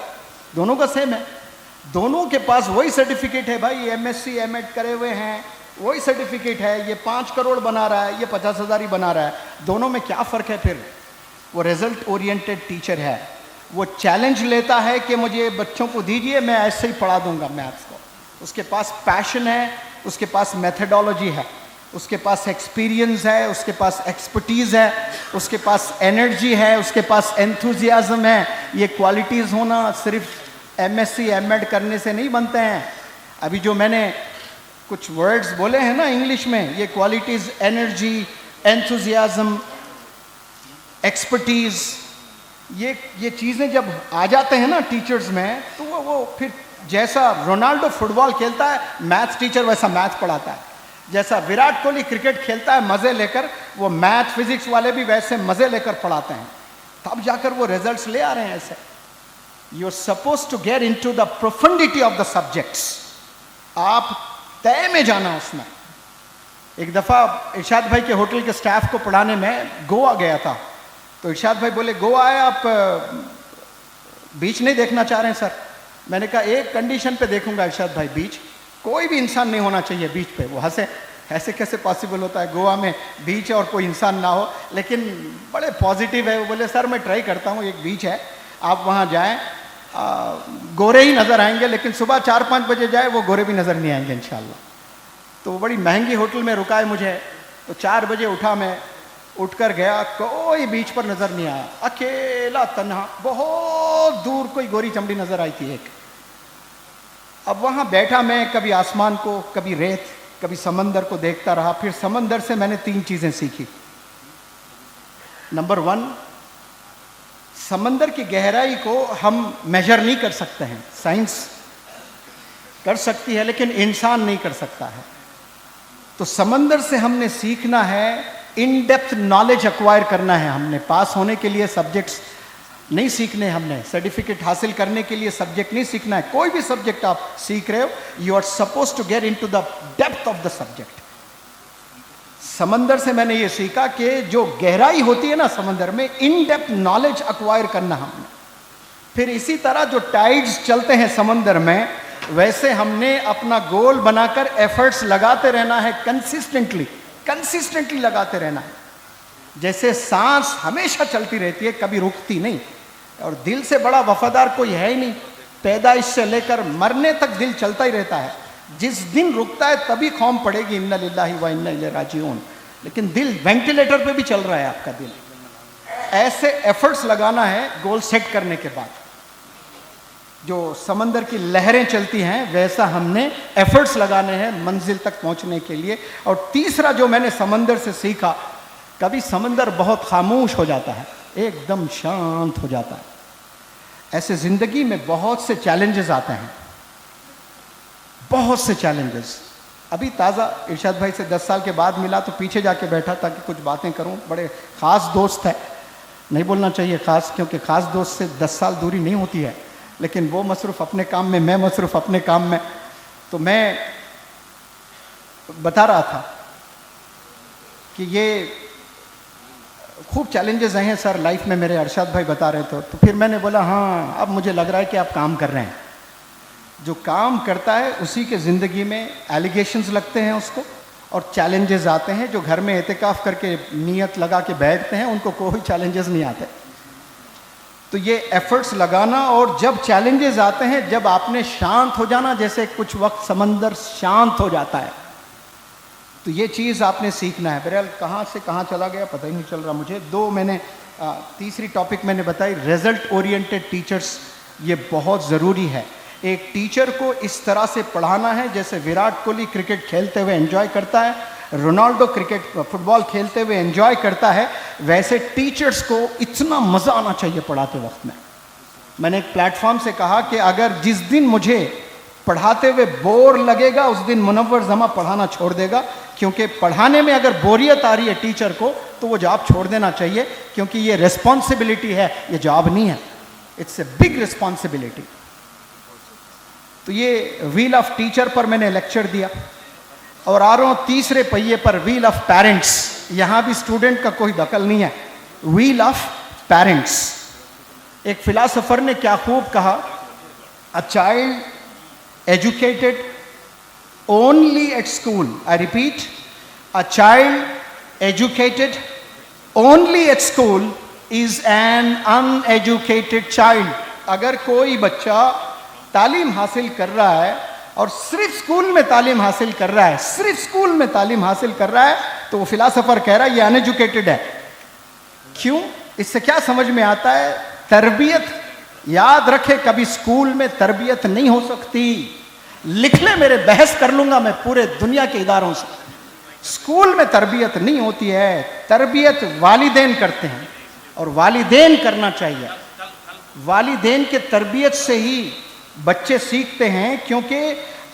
दोनों का सेम है, दोनों के पास वही सर्टिफिकेट है भाई, MSc M.Ed करे हुए हैं, वही सर्टिफिकेट है, ये 5 करोड़ बना रहा है, ये 50,000 ही बना रहा है, दोनों में क्या फ़र्क है फिर? वो रिजल्ट ओरिएंटेड टीचर है, वो चैलेंज लेता है कि मुझे बच्चों को दीजिए, मैं ऐसे ही पढ़ा दूंगा मैथ्स को। उसके पास पैशन है, उसके पास मेथडोलॉजी है, उसके पास एक्सपीरियंस है, उसके पास एक्सपर्टीज़ है, उसके पास एनर्जी है, उसके पास एंथुजियाज्म है। ये क्वालिटीज़ होना सिर्फ MSc M.Ed करने से नहीं बनते हैं। अभी जो मैंने कुछ वर्ड्स बोले हैं ना इंग्लिश में, ये क्वालिटीज़, एनर्जी, एंथुजियाज्म, एक्सपर्टीज़, ये चीज़ें जब आ जाते हैं ना टीचर्स में, तो वो फिर जैसा रोनाल्डो फुटबॉल खेलता है, मैथ्स टीचर वैसा मैथ पढ़ाता है। जैसा विराट कोहली क्रिकेट खेलता है मज़े लेकर, वो मैथ फिजिक्स वाले भी वैसे मज़े लेकर पढ़ाते हैं, तब जाकर वो रिजल्ट्स ले आ रहे हैं ऐसे। You are suppose to get into the profundity of the subjects, आप तय में जाना उसमें। एक दफ़ा इरशाद भाई के होटल के स्टाफ को पढ़ाने में गोवा गया था, तो इरशाद भाई बोले, गोवा आए आप, बीच नहीं देखना चाह रहे हैं सर? मैंने कहा एक कंडीशन पे देखूंगा इरशाद भाई, बीच, कोई भी इंसान नहीं होना चाहिए बीच पे। वो हंसे, ऐसे कैसे पॉसिबल होता है गोवा में बीच और कोई इंसान ना हो, लेकिन बड़े पॉजिटिव है। वो बोले सर मैं ट्राई करता हूँ, एक बीच है, आप वहाँ जाएँ, गोरे ही नज़र आएंगे, लेकिन सुबह 4-5 बजे जाए वो गोरे भी नज़र नहीं आएंगे इंशाल्लाह। तो बड़ी महंगी होटल में रुका है मुझे, तो 4 बजे उठा, मैं उठकर गया, कोई बीच पर नज़र नहीं आया, अकेला तन्हा, बहुत दूर कोई गोरी चमड़ी नज़र आई थी एक। अब वहाँ बैठा मैं, कभी आसमान को, कभी रेत, कभी समंदर को देखता रहा। फिर समंदर से मैंने 3 चीज़ें सीखी। नंबर 1, समंदर की गहराई को हम मेजर नहीं कर सकते हैं, साइंस कर सकती है लेकिन इंसान नहीं कर सकता है। तो समंदर से हमने सीखना है, इन डेप्थ नॉलेज एक्वायर करना है हमने। पास होने के लिए सब्जेक्ट्स नहीं सीखने, हमने सर्टिफिकेट हासिल करने के लिए सब्जेक्ट नहीं सीखना है। कोई भी सब्जेक्ट आप सीख रहे हो, you are suppose to get into the depth of the subject. समंदर से मैंने ये सीखा कि जो गहराई होती है ना समंदर में, इन डेप्थ नॉलेज एक्वायर करना हमने। फिर इसी तरह जो टाइड्स चलते हैं समंदर में, वैसे हमने अपना गोल बनाकर एफर्ट्स लगाते रहना है, कंसिस्टेंटली लगाते रहना है। जैसे सांस हमेशा चलती रहती है, कभी रुकती नहीं, और दिल से बड़ा वफादार कोई है ही नहीं। पैदाइश से लेकर मरने तक दिल चलता ही रहता है। जिस दिन रुकता है तभी खौम पड़ेगी, इन्ना लिल्लाहि व इन्ना इलैहि राजिऊन। लेकिन दिल वेंटिलेटर पे भी चल रहा है आपका दिल। ऐसे एफर्ट्स लगाना है गोल सेट करने के बाद। जो समंदर की लहरें चलती हैं, वैसा हमने एफर्ट्स लगाने हैं मंजिल तक पहुंचने के लिए। और तीसरा जो मैंने समंदर से सीखा, कभी समंदर बहुत खामोश हो जाता है, एकदम शांत हो जाता है। ऐसे ज़िंदगी में बहुत से चैलेंजेस आते हैं, बहुत से चैलेंजेस। अभी ताज़ा इरशाद भाई से 10 साल के बाद मिला तो पीछे जाके बैठा ताकि कुछ बातें करूं। बड़े ख़ास दोस्त है, नहीं बोलना चाहिए ख़ास, क्योंकि ख़ास दोस्त से 10 साल दूरी नहीं होती है, लेकिन वो मसरूफ़ अपने काम में, मैं मसरूफ़ अपने काम में। तो मैं बता रहा था कि ये खूब चैलेंजेस हैं सर लाइफ में मेरे, अरशद भाई बता रहे थे। तो फिर मैंने बोला हाँ, अब मुझे लग रहा है कि आप काम कर रहे हैं। जो काम करता है उसी के ज़िंदगी में एलिगेशंस लगते हैं उसको, और चैलेंजेस आते हैं। जो घर में एहतिकाफ़ करके नियत लगा के बैठते हैं, उनको कोई चैलेंजेस नहीं आते। तो ये एफर्ट्स लगाना, और जब चैलेंजेस आते हैं, जब आपने शांत हो जाना, जैसे कुछ वक्त समंदर शांत हो जाता है, तो ये चीज़ आपने सीखना है। बहरहाल कहाँ से कहाँ चला गया पता ही नहीं चल रहा मुझे। तीसरी टॉपिक मैंने बताई, रिजल्ट ओरिएंटेड टीचर्स, ये बहुत ज़रूरी है। एक टीचर को इस तरह से पढ़ाना है जैसे विराट कोहली क्रिकेट खेलते हुए एंजॉय करता है, रोनाल्डो फुटबॉल खेलते हुए एंजॉय करता है, वैसे टीचर्स को इतना मज़ा आना चाहिए पढ़ाते वक्त में। मैंने एक प्लेटफॉर्म से कहा कि अगर जिस दिन मुझे पढ़ाते हुए बोर लगेगा, उस दिन मुनव्वर जमा पढ़ाना छोड़ देगा, क्योंकि पढ़ाने में अगर बोरियत आ रही है टीचर को, तो वो जॉब छोड़ देना चाहिए, क्योंकि ये रिस्पॉन्सिबिलिटी है, ये जॉब नहीं है। It's a big responsibility. तो ये व्हील ऑफ टीचर पर मैंने लेक्चर दिया और आ रहा हूँ तीसरे पहिए पर, व्हील ऑफ पेरेंट्स। यहाँ भी स्टूडेंट का कोई दखल नहीं है, व्हील ऑफ पेरेंट्स। एक फिलोसोफर ने क्या खूब कहा, a child educated only at school, I repeat, a child educated only at school is an uneducated child. अगर कोई बच्चा तालीम हासिल कर रहा है और सिर्फ स्कूल में तालीम हासिल कर रहा है, सिर्फ स्कूल में तालीम हासिल कर रहा है, तो वो फिलोसोफर कह रहा है ये अनएजुकेटेड है। क्यों? इससे क्या समझ में आता है? तरबियत, याद रखे, कभी स्कूल में तरबियत नहीं हो सकती। लिख ले मेरे, बहस कर लूंगा मैं पूरे दुनिया के इदारों से। स्कूल में तरबियत नहीं होती है, तरबियत वालिदैन करते हैं और वालिदैन करना चाहिए। वालिदैन के तरबियत से ही बच्चे सीखते हैं। क्योंकि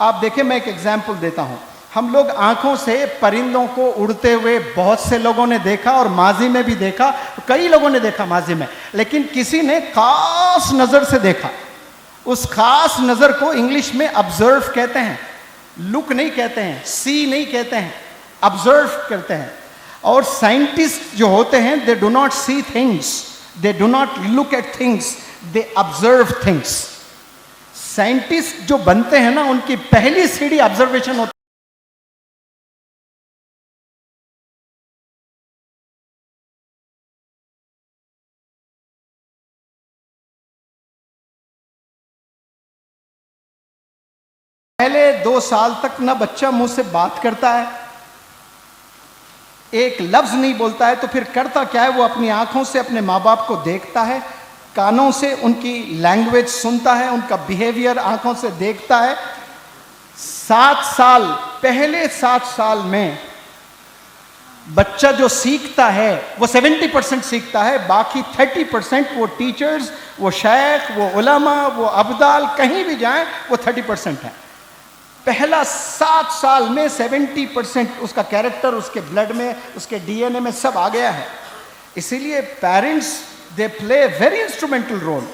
आप देखें, मैं एक एग्जाम्पल देता हूं, हम लोग आंखों से परिंदों को उड़ते हुए बहुत से लोगों ने देखा और माजी में भी देखा, कई लोगों ने देखा माजी में, लेकिन किसी ने खास नजर से देखा। उस खास नजर को इंग्लिश में ऑब्जर्व कहते हैं, लुक नहीं कहते हैं, सी नहीं कहते हैं, ऑब्जर्व करते हैं। और साइंटिस्ट जो होते हैं, they do not see things, they do not look at things, they observe things. Scientist जो बनते हैं ना, उनकी पहली सीढ़ी ऑब्जर्वेशन होती है। पहले 2 साल तक ना बच्चा मुंह से बात करता है, एक लफ्ज नहीं बोलता है, तो फिर करता क्या है? वो अपनी आंखों से अपने माँ बाप को देखता है, कानों से उनकी लैंग्वेज सुनता है, उनका बिहेवियर आंखों से देखता है। 7 साल, पहले 7 साल में बच्चा जो सीखता है वो 70% सीखता है, बाकी 30% वो टीचर्स, वो शेख, वो उलमा, वो अब्दाल, कहीं भी जाएं वो 30% है। पहला 7 साल में 70% उसका कैरेक्टर, उसके ब्लड में, उसके डीएनए में सब आ गया है। इसीलिए parents, they play very instrumental role.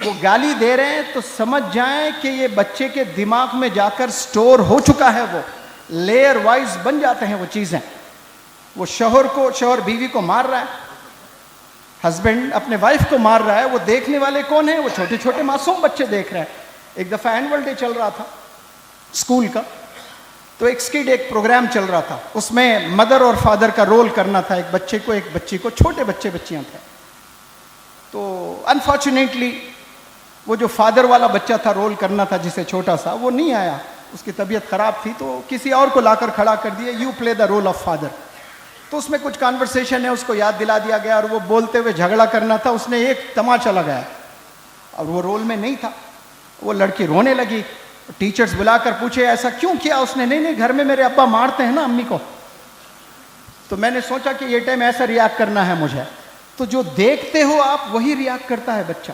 वो गाली दे रहे हैं तो समझ जाएं कि ये बच्चे के दिमाग में जाकर स्टोर हो चुका है, वो लेयर वाइज बन जाते हैं वो चीज़ें। वो शौहर बीवी को मार रहा है, हस्बैंड अपने वाइफ को मार रहा है, वो देखने वाले कौन है? वो छोटे छोटे मासूम बच्चे देख रहे हैं। एक दफ़ा एनुअल डे चल रहा था स्कूल का, तो एक स्किड, एक प्रोग्राम चल रहा था, उसमें मदर और फादर का रोल करना था, एक बच्चे को एक बच्ची को, छोटे बच्चियां थे। तो अनफॉर्चुनेटली वो जो फादर वाला बच्चा था, रोल करना था जिसे छोटा सा, वो नहीं आया, उसकी तबीयत खराब थी, तो किसी और को लाकर खड़ा कर दिया, you play the role of father. तो उसमें कुछ कॉन्वर्सेशन है, उसको याद दिला दिया गया और वो बोलते हुए झगड़ा करना था, उसने एक तमाचा लगाया और वो रोल में नहीं था। वो लड़की रोने लगी, टीचर्स बुलाकर पूछे ऐसा क्यों किया उसने? नहीं, घर में मेरे अब्बा मारते हैं ना अम्मी को। तो मैंने सोचा कि ये टाइम ऐसा रिएक्ट करना है मुझे। तो जो देखते हो आप, वही रिएक्ट करता है बच्चा।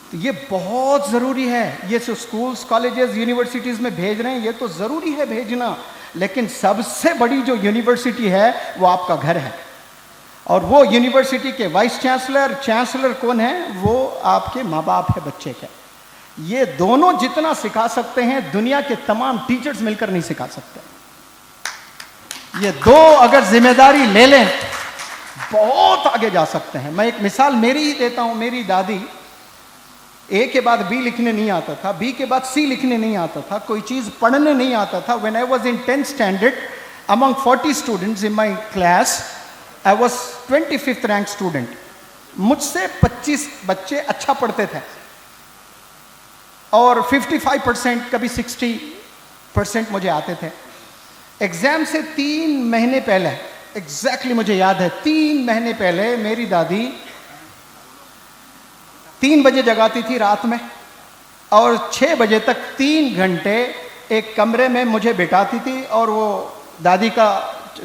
तो ये बहुत ज़रूरी है, ये स्कूल्स, कॉलेजेस, यूनिवर्सिटीज़ में भेज रहे हैं, ये तो ज़रूरी है भेजना, लेकिन सबसे बड़ी जो यूनिवर्सिटी है वो आपका घर है। और वो यूनिवर्सिटी के वाइस चांसलर कौन है? वो आपके माँ बाप है बच्चे के। ये दोनों जितना सिखा सकते हैं, दुनिया के तमाम टीचर्स मिलकर नहीं सिखा सकते। ये दो अगर जिम्मेदारी ले लें, बहुत आगे जा सकते हैं। मैं एक मिसाल मेरी ही देता हूं। मेरी दादी, ए के बाद बी लिखने नहीं आता था, बी के बाद सी लिखने नहीं आता था, कोई चीज़ पढ़ने नहीं आता था। When I was in 10th standard, among 40 students in my class, I was 25th rank student. मुझसे 25 बच्चे अच्छा पढ़ते थे और 55%, कभी 60% मुझे आते थे। एग्ज़ाम से 3 महीने पहले, एग्जैक्टली मुझे याद है, 3 महीने पहले मेरी दादी 3 बजे जगाती थी रात में और 6 बजे तक 3 घंटे एक कमरे में मुझे बिठाती थी, और वो दादी का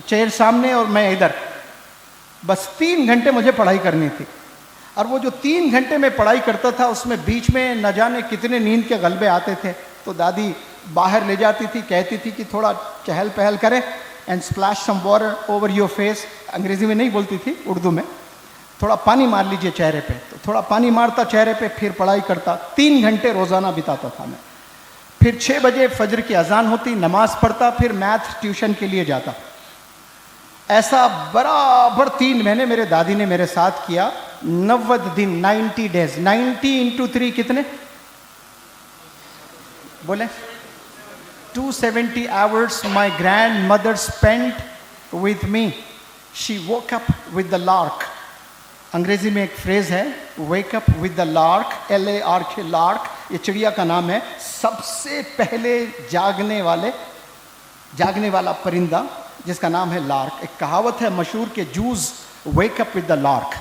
चेयर सामने और मैं इधर, बस 3 घंटे मुझे पढ़ाई करनी थी। और वो जो 3 घंटे में पढ़ाई करता था, उसमें बीच में न जाने कितने नींद के गलबे आते थे। तो दादी बाहर ले जाती थी, कहती थी कि थोड़ा चहल पहल करें, and splash some water over your face. अंग्रेजी में नहीं बोलती थी, उर्दू में। थोड़ा पानी मार लीजिए चेहरे पे, तो थोड़ा पानी मारता चेहरे पे, फिर पढ़ाई करता। 3 घंटे रोज़ाना बिताता था मैं। फिर 6 बजे फजर की अजान होती, नमाज पढ़ता, फिर मैथ ट्यूशन के लिए जाता। ऐसा बराबर 3 महीने मेरे दादी ने मेरे साथ किया। 90 दिन, 90 डेज, 90 इंटू 3 कितने बोले? 270 hours my grand mother spent with me. She woke up with the lark. अंग्रेजी में एक फ्रेज है, वेक up with the lark, LARK, lark, ये चिड़िया का नाम है। सबसे पहले जागने वाला परिंदा जिसका नाम है लार्क। एक कहावत है मशहूर के Jews wake up with the lark.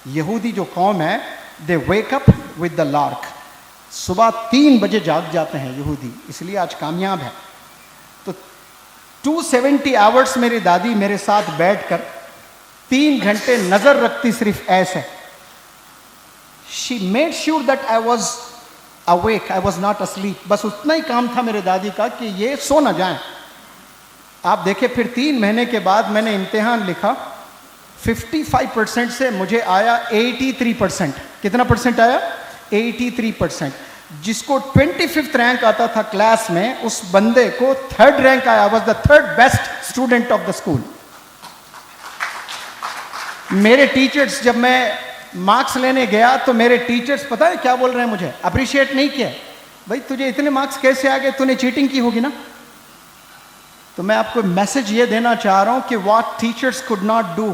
यहूदी जो कौम है, they wake up with the lark. सुबह 3 बजे जाग जाते हैं यहूदी, इसलिए आज कामयाब है। तो 270 आवर्स मेरी दादी मेरे साथ बैठकर 3 घंटे नजर रखती, सिर्फ ऐसे। She made sure that I was awake, I was not asleep. बस उतना ही काम था मेरे दादी का कि ये सो ना जाए। आप देखें, फिर 3 महीने के बाद मैंने इम्तिहान लिखा। 55% से मुझे आया 83%। कितना परसेंट आया? 83%। जिसको 25th रैंक आता था क्लास में, उस बंदे को 3rd रैंक आया। Was the 3rd best student of the school. मेरे टीचर्स, जब मैं मार्क्स लेने गया तो मेरे टीचर्स पता है क्या बोल रहे हैं मुझे? अप्रिशिएट नहीं किया। भाई तुझे इतने मार्क्स कैसे आ गए? तूने चीटिंग की होगी ना। तो मैं आपको मैसेज ये देना चाह रहा हूं कि what teachers could not do,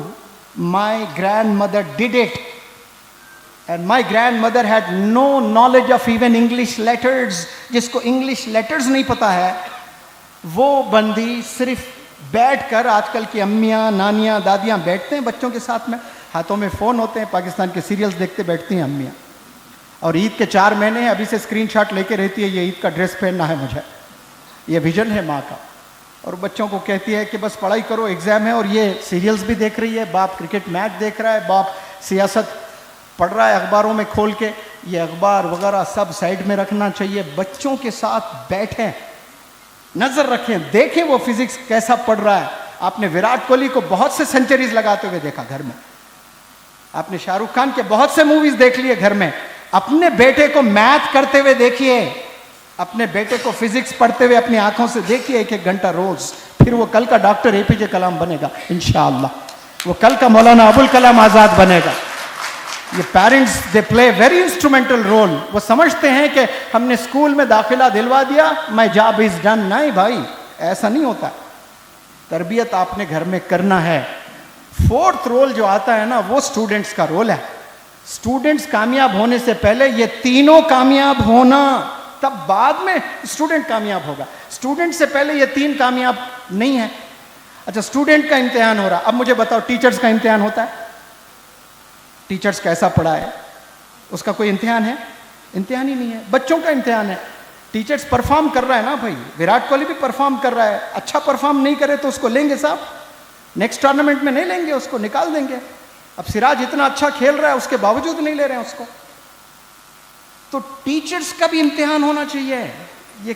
my grandmother did it. And my grandmother had no knowledge of even English letters. जिसको इंग्लिश लेटर्स नहीं पता है, वो बंदी सिर्फ बैठकर, आजकल की अम्मियाँ, नानियाँ, दादियाँ बैठते हैं बच्चों के साथ में, हाथों में फ़ोन होते हैं, पाकिस्तान के सीरियल्स देखते बैठती हैं अम्मियाँ। और ईद के 4 महीने हैं, अभी से स्क्रीनशॉट लेके रहती है, ये ईद का ड्रेस पहनना है मुझे, ये विजन है माँ का। और बच्चों को कहती है कि बस पढ़ाई करो, एग्ज़ाम है, और ये सीरियल्स भी देख रही है। बाप क्रिकेट मैच देख रहा है, बाप सियासत पढ़ रहा है अखबारों में खोल के। ये अखबार वगैरह सब साइड में रखना चाहिए। बच्चों के साथ बैठें, नजर रखें, देखें वो फिजिक्स कैसा पढ़ रहा है। आपने विराट कोहली को बहुत से सेंचुरीज लगाते हुए देखा घर में, आपने शाहरुख खान के बहुत से मूवीज देख लिए घर में। अपने बेटे को मैथ करते हुए देखिए, अपने बेटे को फिजिक्स पढ़ते हुए अपनी आंखों से देखिए 1-1 घंटा रोज। फिर वो कल का डॉक्टर APJ कलाम बनेगा इंशाअल्लाह। वो कल का मौलाना अबुल कलाम आजाद बनेगा। ये parents, they play very instrumental role. वो समझते हैं कि हमने स्कूल में दाखिला दिलवा दिया, माय जॉब इज डन। नहीं भाई, ऐसा नहीं होता। तरबियत आपने घर में करना है। 4th रोल जो आता है ना, वो स्टूडेंट्स का रोल है। स्टूडेंट्स कामयाब होने से पहले ये तीनों कामयाब होना, तब बाद में स्टूडेंट कामयाब होगा। स्टूडेंट से पहले ये 3 कामयाब नहीं है। अच्छा, स्टूडेंट का इम्तिहान हो रहा, अब मुझे बताओ टीचर्स का इम्तिहान होता है? टीचर्स कैसा पढ़ाए, उसका कोई इम्तिहान है? इम्तिहान ही नहीं है। बच्चों का इम्तिहान है। टीचर्स परफॉर्म कर रहा है ना भाई, विराट कोहली भी परफॉर्म कर रहा है। अच्छा परफॉर्म नहीं करे तो उसको लेंगे साहब, नेक्स्ट टूर्नामेंट में नहीं लेंगे, उसको निकाल देंगे। अब सिराज इतना अच्छा खेल रहा है, उसके बावजूद नहीं ले रहे हैं उसको। तो टीचर्स का भी इम्तिहान होना चाहिए। ये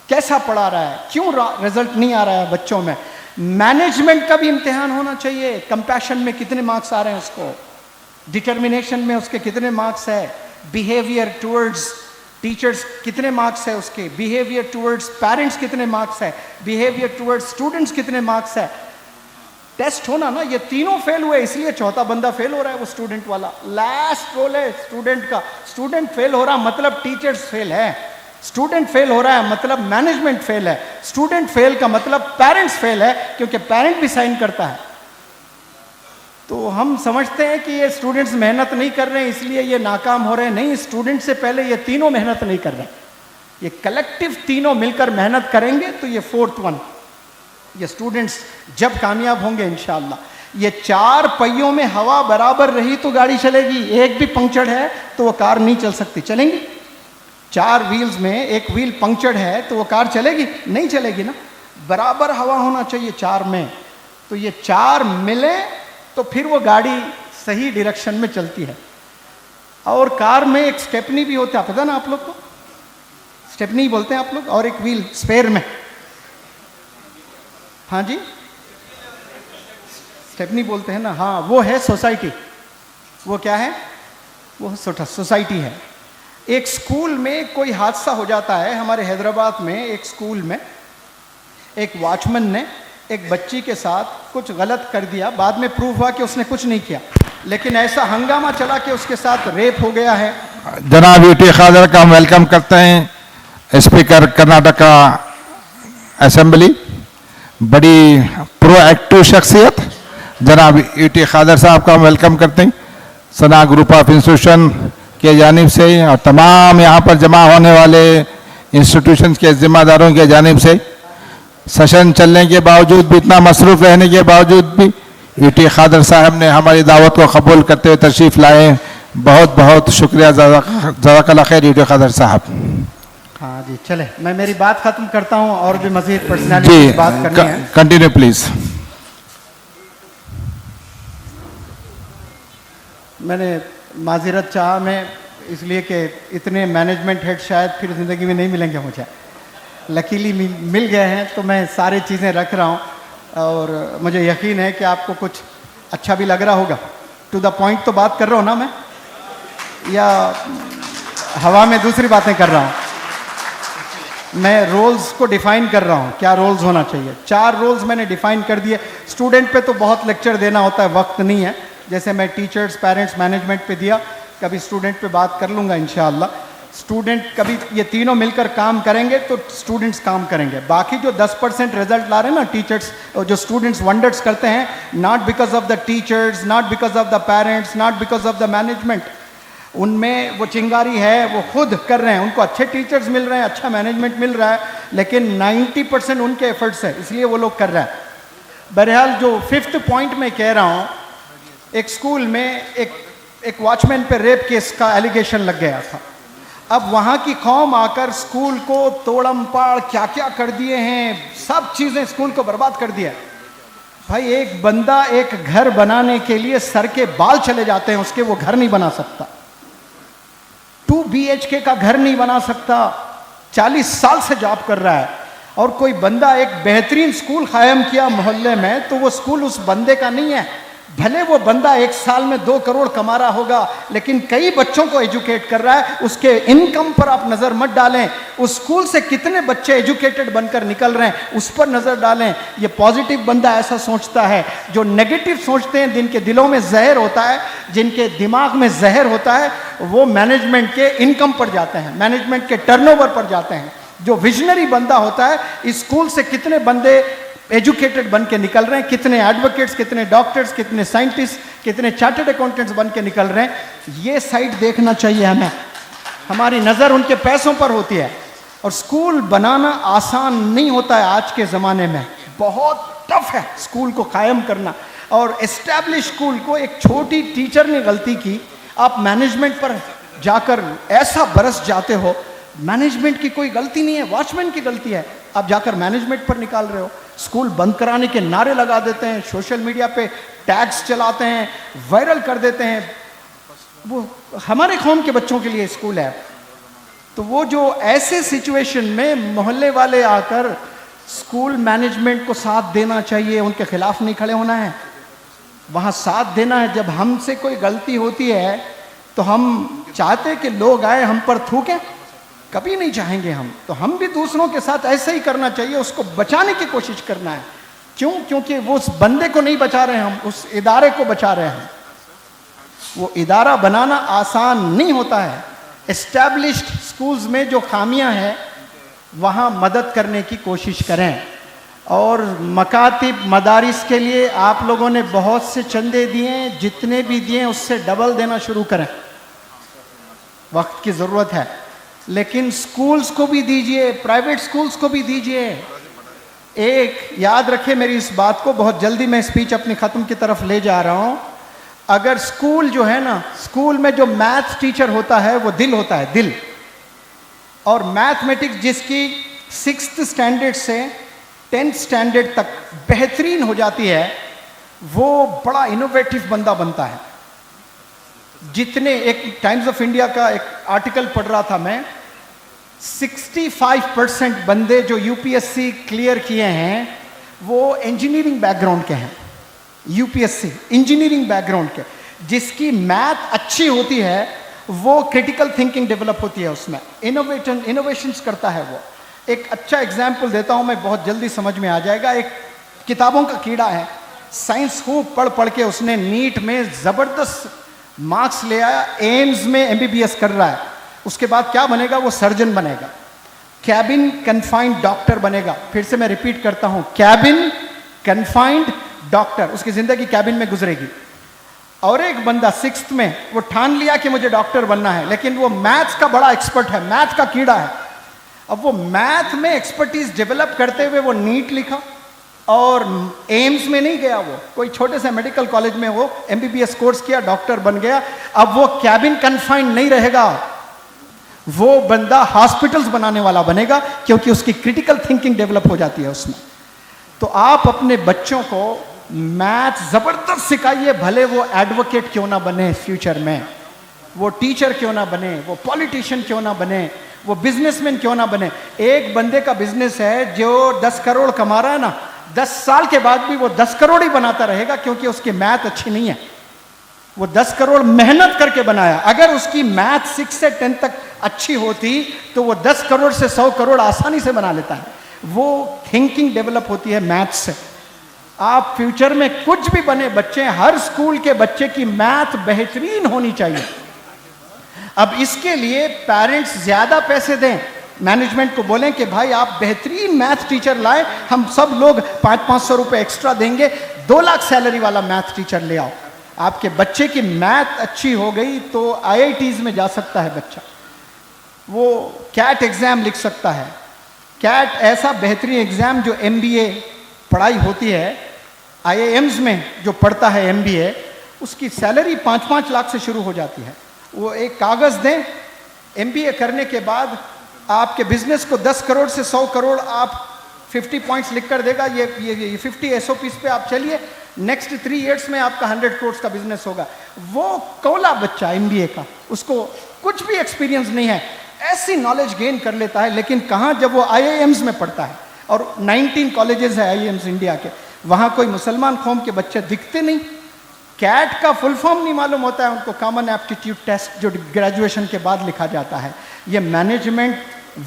कैसा पढ़ा रहा है, क्यों रिजल्ट नहीं आ रहा है बच्चों में। मैनेजमेंट का भी इम्तिहान होना चाहिए। कंपैशन में कितने मार्क्स आ रहे हैं उसको, डिटर्मिनेशन में उसके कितने मार्क्स है, बिहेवियर टुवर्ड्स टीचर्स कितने मार्क्स है उसके, बिहेवियर टुवर्ड्स पेरेंट्स कितने मार्क्स है, बिहेवियर टुवर्ड्स स्टूडेंट्स कितने मार्क्स है। टेस्ट होना ना, ये तीनों फेल हुए, इसलिए चौथा बंदा फेल हो रहा है, वो स्टूडेंट वाला। लास्ट रोल है स्टूडेंट का। स्टूडेंट फेल हो रहा मतलब टीचर्स फेल है, स्टूडेंट फेल हो रहा है मतलब मैनेजमेंट फेल है, स्टूडेंट फेल का मतलब पेरेंट्स फेल है, क्योंकि पेरेंट भी साइन करता है। तो हम समझते हैं कि ये स्टूडेंट्स मेहनत नहीं कर रहे हैं इसलिए ये नाकाम हो रहे हैं। नहीं, स्टूडेंट से पहले ये तीनों मेहनत नहीं कर रहे। ये कलेक्टिव तीनों मिलकर मेहनत करेंगे तो ये 4th वन, ये स्टूडेंट्स जब कामयाब होंगे इंशाअल्लाह। ये 4 पहियों में हवा बराबर रही तो गाड़ी चलेगी, एक भी पंक्चर है तो वो कार नहीं चल सकती। चलेंगी? 4 व्हील्स में एक व्हील पंक्चर है तो वो कार चलेगी? नहीं चलेगी ना। बराबर हवा होना चाहिए 4 में। तो ये 4 मिले तो फिर वो गाड़ी सही डायरेक्शन में चलती है। और कार में एक स्टेपनी भी होता है, पता ना आप लोग को? स्टेपनी बोलते हैं आप लोग, और एक व्हील स्पेयर में। हाँ जी, स्टेपनी बोलते हैं ना। हाँ, वो है सोसाइटी। वो क्या है? वो सोसाइटी है। एक स्कूल में कोई हादसा हो जाता है, हमारे हैदराबाद में एक स्कूल में एक वॉचमैन ने एक बच्ची के साथ कुछ गलत कर दिया, बाद में प्रूव हुआ कि उसने कुछ नहीं किया, लेकिन ऐसा हंगामा चला कि उसके साथ रेप हो गया है। जनाब यूटी खादर का हम वेलकम करते हैं, स्पीकर कर्नाटका असेंबली, बड़ी प्रोएक्टिव शख्सियत जनाब यूटी खादर साहब का हम वेलकम करते हैं। सना ग्रुप ऑफ इंस्टीट्यूशन के जानिब से और तमाम यहाँ पर जमा होने वाले इंस्टीट्यूशन के जिम्मेदारों के जानिब से सेशन चलने के बावजूद भी, इतना मसरूफ रहने के बावजूद भी यूटी खादर साहब ने हमारी दावत को कबूल करते हुए तशरीफ़ लाए। बहुत बहुत शुक्रिया, जज़ाकल्लाह खैर यूटी खादर साहब। हाँ जी, चले मैं मेरी बात खत्म करता हूँ, और भी मजीद पर्सनैलिटी बात करनी है। Continue please. मैंने माजिरत चाहा मैं, इसलिए कि इतने मैनेजमेंट हेड शायद फिर ज़िंदगी में नहीं मिलेंगे मुझे, लकीली मिल गए हैं, तो मैं सारी चीज़ें रख रहा हूँ और मुझे यकीन है कि आपको कुछ अच्छा भी लग रहा होगा। टू द पॉइंट तो बात कर रहा हूँ ना मैं, या हवा में दूसरी बातें कर रहा हूँ? मैं रोल्स को डिफाइन कर रहा हूँ, क्या रोल्स होना चाहिए। 4 रोल्स मैंने डिफाइन कर दिए। स्टूडेंट पे तो बहुत लेक्चर देना होता है, वक्त नहीं है, जैसे मैं टीचर्स, पेरेंट्स, मैनेजमेंट पे दिया, कभी स्टूडेंट पे बात कर लूँगा इंशाअल्लाह। स्टूडेंट कभी ये तीनों मिलकर काम करेंगे तो स्टूडेंट्स काम करेंगे। बाकी जो 10% रिजल्ट ला रहे हैं ना टीचर्स, जो स्टूडेंट्स वंडर्स करते हैं, not because of the teachers, not because of the parents, not because of the management, उनमें वो चिंगारी है, वो खुद कर रहे हैं, उनको अच्छे टीचर्स मिल रहे हैं, अच्छा मैनेजमेंट मिल रहा है, लेकिन 90% उनके एफर्ट्स है, इसलिए वो लोग कर रहे हैं। बहरहाल जो 5th पॉइंट में कह रहा हूँ, एक स्कूल में एक वॉचमैन पे रेप केस का एलिगेशन लग गया था। अब वहाँ की कौम आकर स्कूल को तोड़म पाड़ क्या क्या कर दिए हैं, सब चीज़ें स्कूल को बर्बाद कर दिया। भाई एक बंदा एक घर बनाने के लिए सर के बाल चले जाते हैं उसके, वो घर नहीं बना सकता, 2 BHK का घर नहीं बना सकता, 40 साल से जॉब कर रहा है, और कोई बंदा एक बेहतरीन स्कूल कायम किया मोहल्ले में, तो वो स्कूल उस बंदे का नहीं है। भले वो बंदा 1 साल में 2 करोड़ कमा रहा होगा, लेकिन कई बच्चों को एजुकेट कर रहा है, उसके इनकम पर आप नज़र मत डालें, उस स्कूल से कितने बच्चे एजुकेटेड बनकर निकल रहे हैं उस पर नज़र डालें। ये पॉजिटिव बंदा ऐसा सोचता है, जो नेगेटिव सोचते हैं, जिनके दिलों में जहर होता है, जिनके दिमाग में जहर होता है, वो मैनेजमेंट के इनकम पर जाते हैं, मैनेजमेंट के टर्नओवर पर जाते हैं। जो विजनरी बंदा होता है, इस स्कूल से कितने बंदे एजुकेटेड बन के निकल रहे हैं, कितने एडवोकेट्स, कितने डॉक्टर्स, कितने साइंटिस्ट, कितने चार्टर्ड अकाउंटेंट्स बन के निकल रहे हैं, ये साइड देखना चाहिए हमें। हमारी नज़र उनके पैसों पर होती है। और स्कूल बनाना आसान नहीं होता है आज के ज़माने में, बहुत टफ है स्कूल को कायम करना। और एस्टैब्लिश स्कूल को एक छोटी टीचर ने गलती की, आप मैनेजमेंट पर जाकर ऐसा बरस जाते हो, मैनेजमेंट की कोई गलती नहीं है, वॉचमैन की गलती है, आप जाकर मैनेजमेंट पर निकाल रहे हो। स्कूल बंद कराने के नारे लगा देते हैं, सोशल मीडिया पे टैग्स चलाते हैं, वायरल कर देते हैं। वो हमारे कौम के बच्चों के लिए स्कूल है, तो वो जो ऐसे सिचुएशन में मोहल्ले वाले आकर स्कूल मैनेजमेंट को साथ देना चाहिए, उनके खिलाफ नहीं खड़े होना है, वहाँ साथ देना है। जब हमसे कोई गलती होती है तो हम चाहते कि लोग आए हम पर थूकें, कभी नहीं चाहेंगे हम, तो हम भी दूसरों के साथ ऐसे ही करना चाहिए, उसको बचाने की कोशिश करना है। क्यों? क्योंकि वो उस बंदे को नहीं बचा रहे हम, उस इदारे को बचा रहे हैं। वो इदारा बनाना आसान नहीं होता है। एस्टैब्लिश्ड स्कूल्स में जो खामियां हैं वहाँ मदद करने की कोशिश करें। और मकातिब मदारिस के लिए आप लोगों ने बहुत से चंदे दिए, जितने भी दिए उससे डबल देना शुरू करें, वक्त की ज़रूरत है। लेकिन स्कूल्स को भी दीजिए, प्राइवेट स्कूल्स को भी दीजिए। एक याद रखें मेरी इस बात को, बहुत जल्दी मैं स्पीच अपनी ख़त्म की तरफ ले जा रहा हूँ। अगर स्कूल जो है ना, स्कूल में जो मैथ टीचर होता है वो दिल होता है, दिल। और मैथमेटिक्स जिसकी 6th स्टैंडर्ड से 10th स्टैंडर्ड तक बेहतरीन हो जाती है, वो बड़ा इनोवेटिव बंदा बनता है। जितने, एक टाइम्स ऑफ इंडिया का एक आर्टिकल पढ़ रहा था मैं, 65% बंदे जो यूपीएससी क्लियर किए हैं वो इंजीनियरिंग बैकग्राउंड के हैं। यूपीएससी इंजीनियरिंग बैकग्राउंड के जिसकी मैथ अच्छी होती है वो क्रिटिकल थिंकिंग डेवलप होती है, उसमें इनोवेशंस करता है वो। एक अच्छा एग्जाम्पल देता हूं मैं, बहुत जल्दी समझ में आ जाएगा। एक किताबों का कीड़ा है, साइंस खूब पढ़ पढ़ के उसने नीट में ज़बरदस्त मार्क्स ले आया, एम्स में एमबीबीएस कर रहा है। उसके बाद क्या बनेगा? वो सर्जन बनेगा, कैबिन कन्फाइंड डॉक्टर बनेगा। फिर से मैं रिपीट करता हूं, कैबिन कन्फाइंड डॉक्टर, उसकी जिंदगी कैबिन में गुजरेगी। और एक बंदा 6th में वो ठान लिया कि मुझे डॉक्टर बनना है, लेकिन वो मैथ्स का बड़ा एक्सपर्ट है, मैथ का कीड़ा है। अब वो मैथ में एक्सपर्टीज डेवलप करते हुए वो नीट लिखा और एम्स में नहीं गया, वो कोई छोटे से मेडिकल कॉलेज में वो एमबीबीएस कोर्स किया, डॉक्टर बन गया। अब वो कैबिन कन्फाइंड नहीं रहेगा, वो बंदा हॉस्पिटल्स बनाने वाला बनेगा, क्योंकि उसकी क्रिटिकल थिंकिंग डेवलप हो जाती है उसमें। तो आप अपने बच्चों को मैथ जबरदस्त सिखाइए, भले वो एडवोकेट क्यों ना बने फ्यूचर में, वो टीचर क्यों ना बने, वो पॉलिटिशियन क्यों ना बने, वो बिजनेसमैन क्यों ना बने। एक बंदे का बिजनेस है जो 10 करोड़ कमा रहा है ना, 10 साल के बाद भी वो 10 करोड़ ही बनाता रहेगा, क्योंकि उसकी मैथ अच्छी नहीं है। वो 10 करोड़ मेहनत करके बनाया। अगर उसकी मैथ 6 से 10 तक अच्छी होती तो वो 10 करोड़ से 100 करोड़ आसानी से बना लेता है। वो थिंकिंग डेवलप होती है मैथ से। आप फ्यूचर में कुछ भी बने बच्चे, हर स्कूल के बच्चे की मैथ बेहतरीन होनी चाहिए। अब इसके लिए पेरेंट्स ज्यादा पैसे दें, मैनेजमेंट को बोलें कि भाई आप बेहतरीन मैथ टीचर लाए, हम सब लोग 500-500 रुपए एक्स्ट्रा देंगे, 2 लाख सैलरी वाला मैथ टीचर ले आओ। आपके बच्चे की मैथ अच्छी हो गई तो IITs में जा सकता है बच्चा, वो कैट एग्जाम लिख सकता है। कैट ऐसा बेहतरीन एग्जाम जो MBA पढ़ाई होती है, IIMs में जो पढ़ता है MBA, उसकी सैलरी 5-5 लाख से शुरू हो जाती है। वो एक कागज़ दें, MBA करने के बाद आपके बिजनेस को 10 करोड़ से 100 करोड़ आप 50 पॉइंट्स लिख कर देगा, ये 50 SOPs पे आप चलिए, नेक्स्ट 3 इयर्स में आपका 100 करोड़ का बिजनेस होगा। वो कौला बच्चा MBA का, उसको कुछ भी एक्सपीरियंस नहीं है, ऐसी नॉलेज गेन कर लेता है। लेकिन कहाँ, जब वो IIMs में पढ़ता है, और 19 कॉलेजेस है IIMs इंडिया के, वहाँ कोई मुसलमान कौम के बच्चे दिखते नहीं। कैट का फुल फॉर्म नहीं मालूम होता है उनको, कॉमन एप्टीट्यूड टेस्ट जो ग्रेजुएशन के बाद लिखा जाता है। ये मैनेजमेंट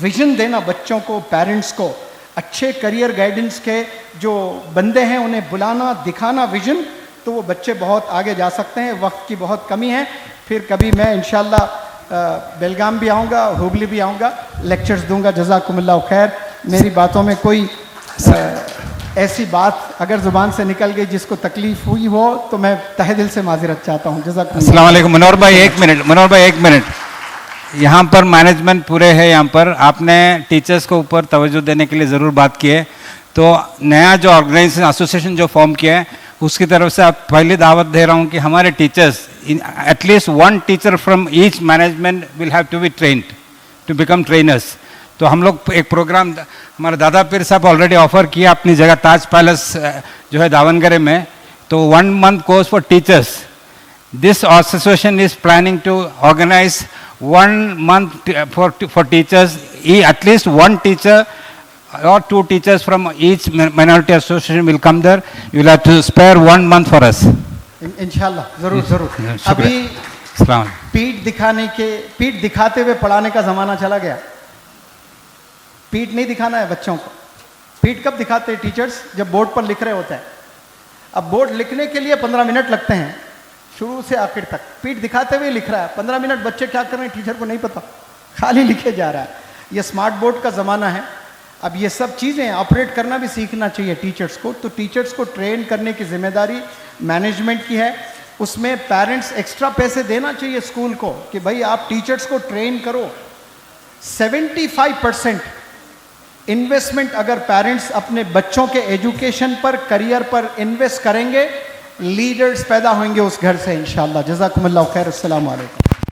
विजन देना बच्चों को, पेरेंट्स को, अच्छे करियर गाइडेंस के जो बंदे हैं उन्हें बुलाना, दिखाना विजन, तो वो बच्चे बहुत आगे जा सकते हैं। वक्त की बहुत कमी है, फिर कभी मैं इंशाल्लाह बेलगाम भी आऊँगा, हुबली भी आऊँगा, लेक्चर्स दूंगा। जज़ाकुमुल्लाह खैर। मेरी बातों में कोई ऐसी बात अगर ज़ुबान से निकल गई जिसको तकलीफ हुई हो तो मैं तहे दिल से माज़िरत चाहता हूँ। जज़ाकुमुल्लाह। अस्सलाम वालेकुम। मनोहर भाई एक मिनट, यहाँ पर मैनेजमेंट पूरे है, यहाँ पर आपने टीचर्स को ऊपर तवज्जो देने के लिए ज़रूर बात की है। तो नया जो ऑर्गेनाइजेशन एसोसिएशन जो फॉर्म किया है उसकी तरफ से आप पहली दावत दे रहा हूँ कि हमारे teachers, at least 1 teacher from each management will have to be trained to become trainers. तो हम लोग एक प्रोग्राम, हमारे दादा पीर साहब ऑलरेडी ऑफर किया अपनी जगह ताज पैलेस जो है दावनगरे में, तो 1 month course for teachers. This association is planning to organise 1 month for teachers, at least 1 teacher or 2 teachers from each minority association will come there. You will have to spare 1 month for us. इंशाल्लाह जरूर जरूर। अभी सलाम। पीठ दिखाते हुए पढ़ाने का जमाना चला गया। पीठ नहीं दिखाना है बच्चों को। पीठ कब दिखाते हैं टीचर्स? जब बोर्ड पर लिख रहे होते हैं। अब बोर्ड लिखने के लिए 15 मिनट लगते हैं शुरू से आखिर तक, पीठ दिखाते हुए लिख रहा है। 15 मिनट बच्चे क्या कर रहे हैं टीचर को नहीं पता, खाली लिखे जा रहा है। ये स्मार्ट बोर्ड का ज़माना है। अब ये सब चीज़ें ऑपरेट करना भी सीखना चाहिए टीचर्स को। तो टीचर्स को ट्रेन करने की जिम्मेदारी मैनेजमेंट की है। उसमें पेरेंट्स एक्स्ट्रा पैसे देना चाहिए स्कूल को कि भाई आप टीचर्स को ट्रेन करो। 75% इन्वेस्टमेंट अगर पेरेंट्स अपने बच्चों के एजुकेशन पर, करियर पर इन्वेस्ट करेंगे, लीडर्स पैदा होंगे उस घर से इंशाल्लाह। जज़ाकुमुल्लाह खैर। अस्सलाम वालेकुम।